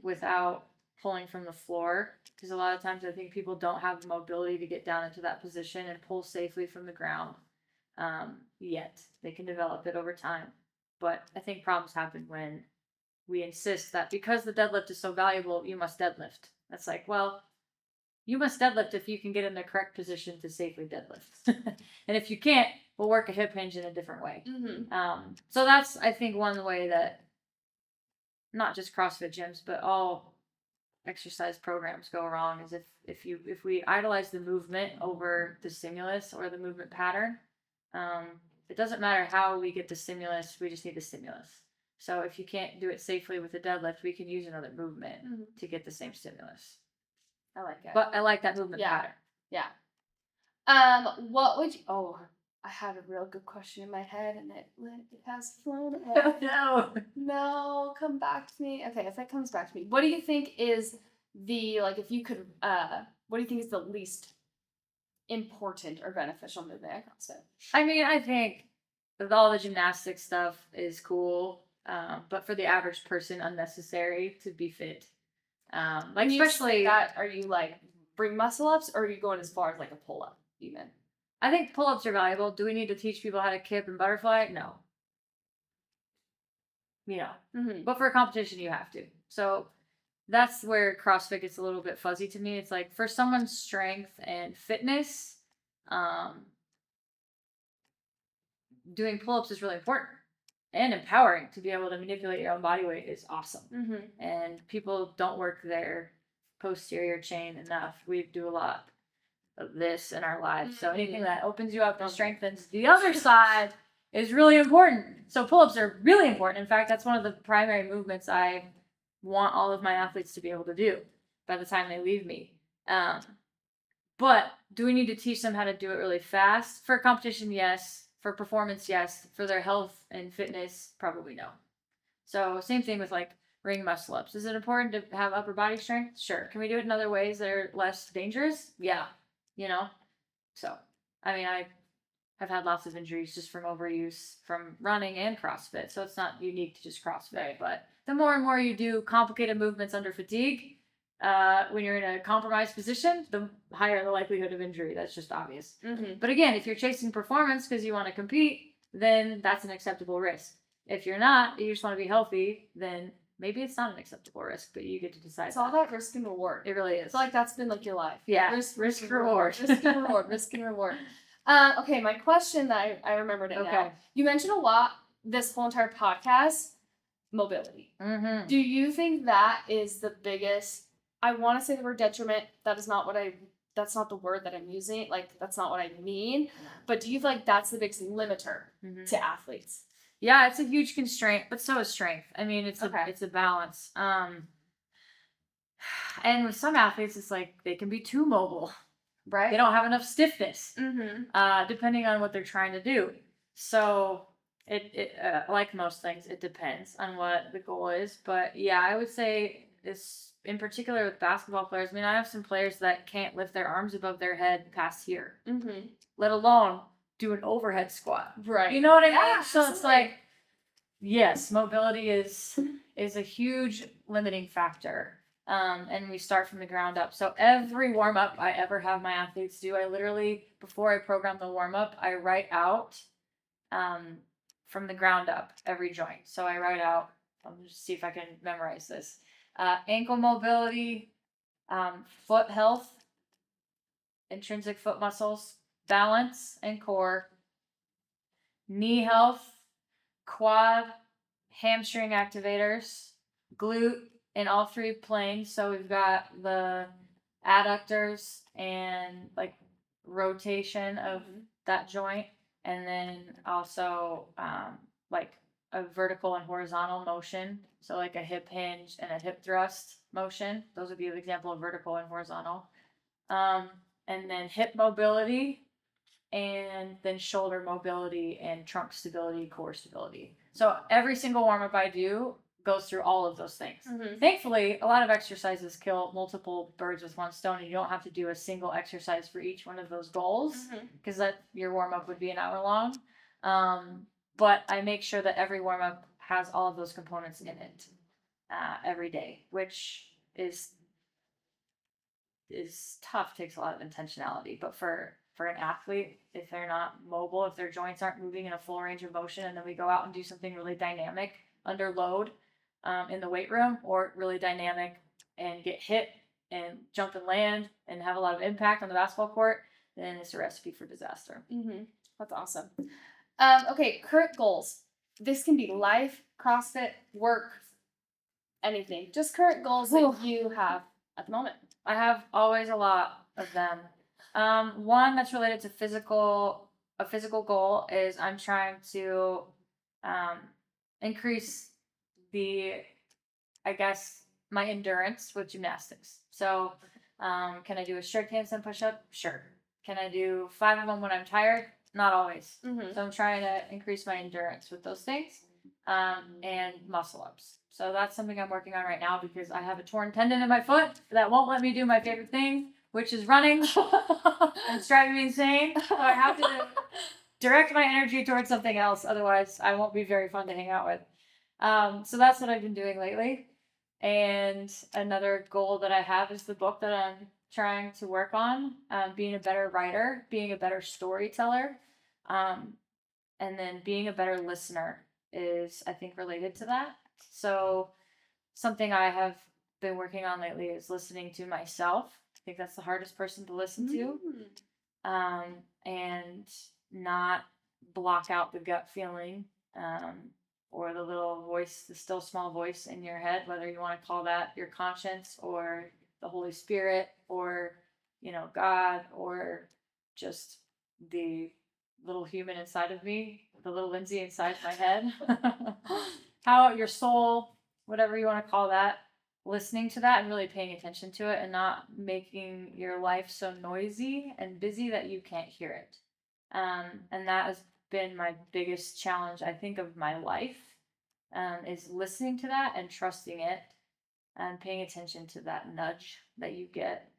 without pulling from the floor. Because a lot of times I think people don't have the mobility to get down into that position and pull safely from the ground yet. They can develop it over time. But I think problems happen when we insist that because the deadlift is so valuable, you must deadlift. That's like, well, you must deadlift if you can get in the correct position to safely deadlift. And if you can't, we'll work a hip hinge in a different way. So that's, I think, one way that not just CrossFit gyms, but all exercise programs go wrong is if we idolize the movement over the stimulus or the movement pattern. It doesn't matter how we get the stimulus, we just need the stimulus. So if you can't do it safely with a deadlift, we can use another movement to get the same stimulus. I like it. But I like that movement pattern. Yeah. What would you... Oh, I had a real good question in my head, and it has flown away. No, come back to me. Okay, if it comes back to me, what do you think is if you could, what do you think is the least important or beneficial movement at CrossFit? I mean, I think with all the gymnastics stuff is cool, but for the average person, unnecessary to be fit. Especially that, are you bring muscle ups, or are you going as far as a pull up even? I think pull ups are valuable. Do we need to teach people how to kip and butterfly? No. you know. Mm-hmm. But for a competition, you have to. So that's where CrossFit gets a little bit fuzzy to me. It's like for someone's strength and fitness, doing pull-ups is really important and empowering. To be able to manipulate your own body weight is awesome. Mm-hmm. And people don't work their posterior chain enough. We do a lot of this in our lives. So anything that opens you up and strengthens the other side is really important. So pull-ups are really important. In fact, that's one of the primary movements I want all of my athletes to be able to do by the time they leave me. But do we need to teach them how to do it really fast? For competition, yes. For performance, yes. For their health and fitness, probably no. So same thing with like ring muscle ups. Is it important to have upper body strength? Sure. Can we do it in other ways that are less dangerous? Yeah. You know? So, I mean, I have had lots of injuries just from overuse from running and CrossFit. So it's not unique to just CrossFit. Right. But the more and more you do complicated movements under fatigue, when you're in a compromised position, the higher the likelihood of injury. That's just obvious. Mm-hmm. But again, if you're chasing performance because you want to compete, then that's an acceptable risk. If you're not, you just want to be healthy, then maybe it's not an acceptable risk, but you get to decide. It's all that risk and reward. It really is. It's like that's been like your life. Yeah. Risk reward. Risk and reward. Risk and reward. Okay, my question that I remembered it now. You mentioned a lot this whole entire podcast, mobility. Mm-hmm. Do you think that is the biggest, I want to say the word detriment, that's not the word that I'm using, like that's not what I mean, but do you feel like that's the biggest limiter to athletes? Yeah, it's a huge constraint, but so is strength. I mean, it's a balance. And with some athletes, it's like they can be too mobile. Right. They don't have enough stiffness, Mm-hmm. depending on what they're trying to do. So it like most things, it depends on what the goal is. But yeah, I would say this in particular with basketball players. I mean, I have some players that can't lift their arms above their head past here, let alone do an overhead squat. Right. You know what I mean? Yeah, So it's like, yes, mobility is a huge limiting factor. And we start from the ground up. So every warm up I ever have my athletes do, I literally, before I program the warm up, I write out from the ground up every joint. So I write out, I'll just see if I can memorize this. Ankle mobility, foot health, intrinsic foot muscles, balance and core, knee health, quad, hamstring activators, glute in all three planes. So we've got the adductors and like rotation of that joint, and then also like a vertical and horizontal motion. So like a hip hinge and a hip thrust motion. Those would be an example of vertical and horizontal. And then hip mobility, and then shoulder mobility and trunk stability, core stability. So every single warm-up I do goes through all of those things. Thankfully, a lot of exercises kill multiple birds with one stone, and you don't have to do a single exercise for each one of those goals, because that your warm-up would be an hour long. But I make sure that every warm-up has all of those components in it every day, which is tough, takes a lot of intentionality. But for an athlete, if they're not mobile, if their joints aren't moving in a full range of motion, and then we go out and do something really dynamic under load in the weight room, or really dynamic and get hit and jump and land and have a lot of impact on the basketball court, then it's a recipe for disaster. That's awesome. Okay, current goals. This can be life, CrossFit, work, anything. Just current goals that you have at the moment. I have always a lot of them. One that's related to a physical goal is I'm trying to increase my endurance with gymnastics. So can I do a strict handstand push-up? Sure. Can I do 5 of them when I'm tired? Not always. So I'm trying to increase my endurance with those things, and muscle ups. So that's something I'm working on right now, because I have a torn tendon in my foot that won't let me do my favorite thing, which is running. It's driving me insane. So I have to direct my energy towards something else. Otherwise, I won't be very fun to hang out with. So that's what I've been doing lately. And another goal that I have is the book that I'm trying to work on, being a better writer, being a better storyteller, and then being a better listener. is, I think, related to that. So something I have been working on lately is listening to myself. I think that's the hardest person to listen to. And not block out the gut feeling, or the little voice, the still small voice in your head, whether you want to call that your conscience or the Holy Spirit or, God, or just the little human inside of me, the little Lindsey inside my head. How your soul, whatever you want to call that, listening to that and really paying attention to it and not making your life so noisy and busy that you can't hear it. And that has been my biggest challenge, I think, of my life, is listening to that and trusting it and paying attention to that nudge that you get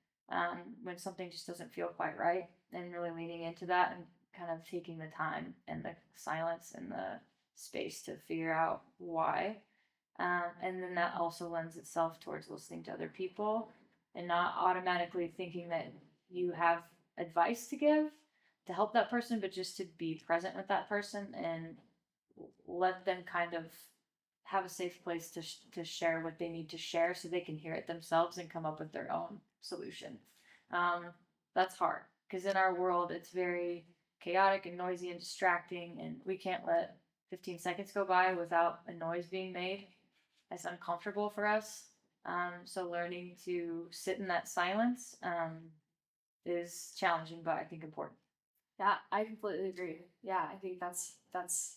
when something just doesn't feel quite right, and really leaning into that and kind of taking the time and the silence and the space to figure out why. And then that also lends itself towards listening to other people and not automatically thinking that you have advice to give to help that person, but just to be present with that person and let them kind of have a safe place to share what they need to share so they can hear it themselves and come up with their own solution. That's hard because in our world, it's very chaotic and noisy and distracting, and we can't let 15 seconds go by without a noise being made. That's uncomfortable for us. So learning to sit in that silence is challenging, but I think important. Yeah, I completely agree. Yeah, I think that's 100%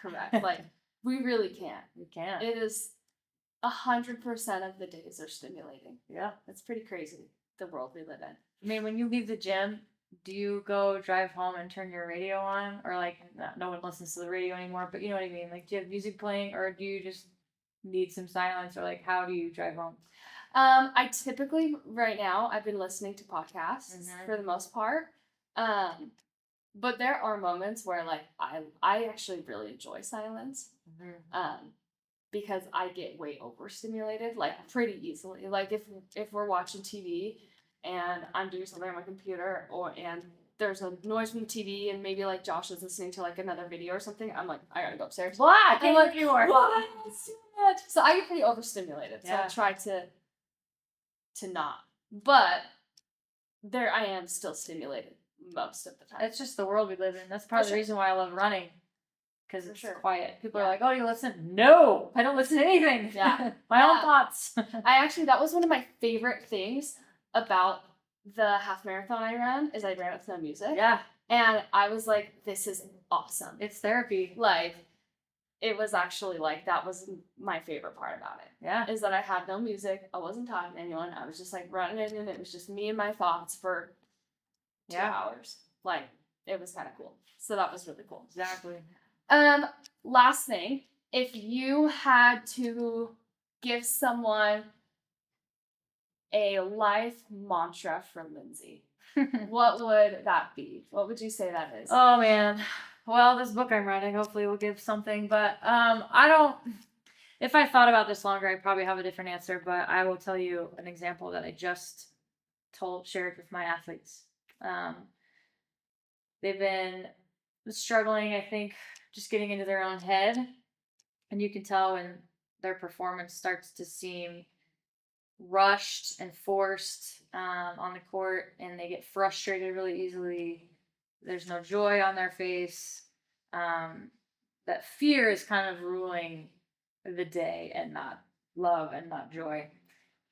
correct. Like, we really can't. We can't. It is 100% of the days are stimulating. Yeah. It's pretty crazy, the world we live in. I mean, when you leave the gym, do you go drive home and turn your radio on? Or like, no one listens to the radio anymore, but you know what I mean? Like, do you have music playing, or do you just need some silence? Or like, how do you drive home? I typically, right now, I've been listening to podcasts for the most part. But there are moments where like I actually really enjoy silence. Because I get way overstimulated, like pretty easily. Like if we're watching TV and I'm doing something on my computer, and there's a noise from the TV, and maybe like Josh is listening to like another video or something, I'm like, I gotta go upstairs. What? I can't look anymore. It's too much. So I get pretty overstimulated. So I try to not. But there I am still stimulated most of the time. It's just the world we live in. That's part of the reason why I love running. Because it's quiet. People are like, oh, you listen? No, I don't listen to anything. Yeah. My own thoughts. That was one of my favorite things about the half marathon I ran, is I ran with no music. Yeah. And I was like, this is awesome. It's therapy. Like, it was actually like, that was my favorite part about it. Yeah. Is that I had no music. I wasn't talking to anyone. I was just like running in, and it was just me and my thoughts for 2 hours. Like, it was kind of cool. So that was really cool. Exactly. Last thing, if you had to give someone a life mantra for Lindsey, what would that be? What would you say that is? Oh man. Well, this book I'm writing hopefully will give something, but if I thought about this longer, I'd probably have a different answer, but I will tell you an example that I just shared with my athletes. They've been struggling, I think, just getting into their own head, and you can tell when their performance starts to seem rushed and forced on the court, and they get frustrated really easily. There's no joy on their face. That fear is kind of ruling the day, and not love and not joy.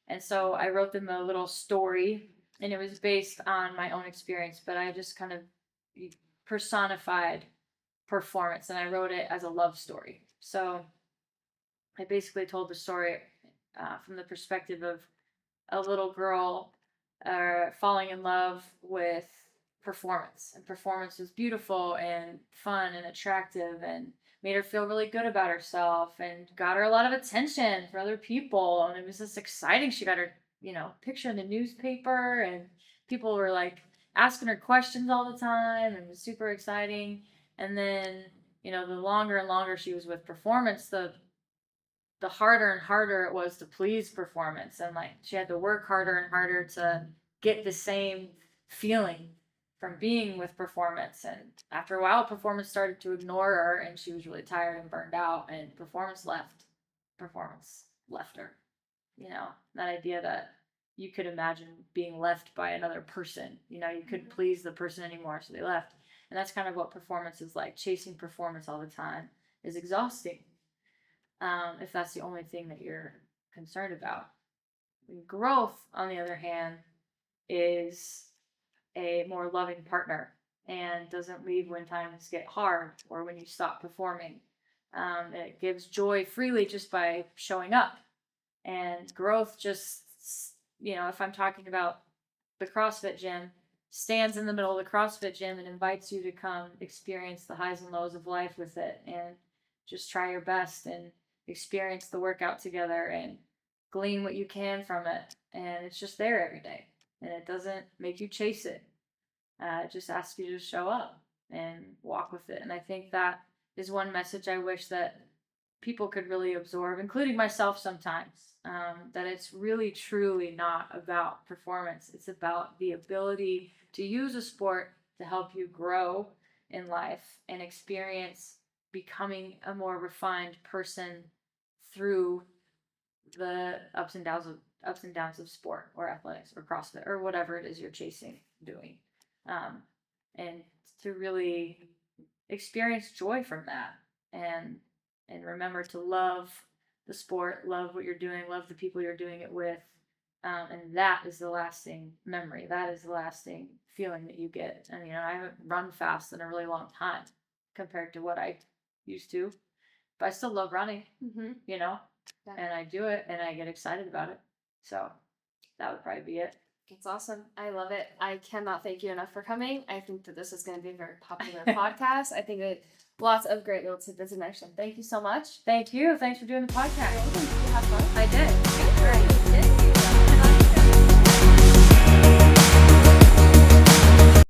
And so I wrote them a little story, and it was based on my own experience, but I just kind of personified performance, and I wrote it as a love story. So I basically told the story from the perspective of a little girl falling in love with performance, and performance was beautiful and fun and attractive and made her feel really good about herself and got her a lot of attention for other people, and it was just exciting. She got her picture in the newspaper, and people were like asking her questions all the time, and it was super exciting. And then, the longer and longer she was with performance, the harder and harder it was to please performance. And like, she had to work harder and harder to get the same feeling from being with performance. And after a while, performance started to ignore her, and she was really tired and burned out, and performance left her. That idea that you could imagine being left by another person. You couldn't please the person anymore, so they left. And that's kind of what performance is like. Chasing performance all the time is exhausting, if that's the only thing that you're concerned about. Growth, on the other hand, is a more loving partner and doesn't leave when times get hard or when you stop performing. It gives joy freely just by showing up. And growth just, if I'm talking about the CrossFit gym, stands in the middle of the CrossFit gym and invites you to come experience the highs and lows of life with it and just try your best and experience the workout together and glean what you can from it. And it's just there every day. And it doesn't make you chase it. It just asks you to show up and walk with it. And I think that is one message I wish that people could really absorb, including myself sometimes, that it's really, truly not about performance. It's about the ability to use a sport to help you grow in life and experience becoming a more refined person through the ups and downs of sport or athletics or CrossFit or whatever it is you're doing, and to really experience joy from that and remember to love the sport, love what you're doing, love the people you're doing it with, and that is the lasting memory. That is the lasting feeling that you get. And I haven't run fast in a really long time compared to what I used to, but I still love running. And I do it and I get excited about it. So that would probably be it. It's awesome. I love it. I cannot thank you enough for coming. I think that this is going to be a very popular podcast. I think that lots of great little tidbits in there. So thank you so much. Thank you. Thanks for doing the podcast. Did you have fun? I did. All right.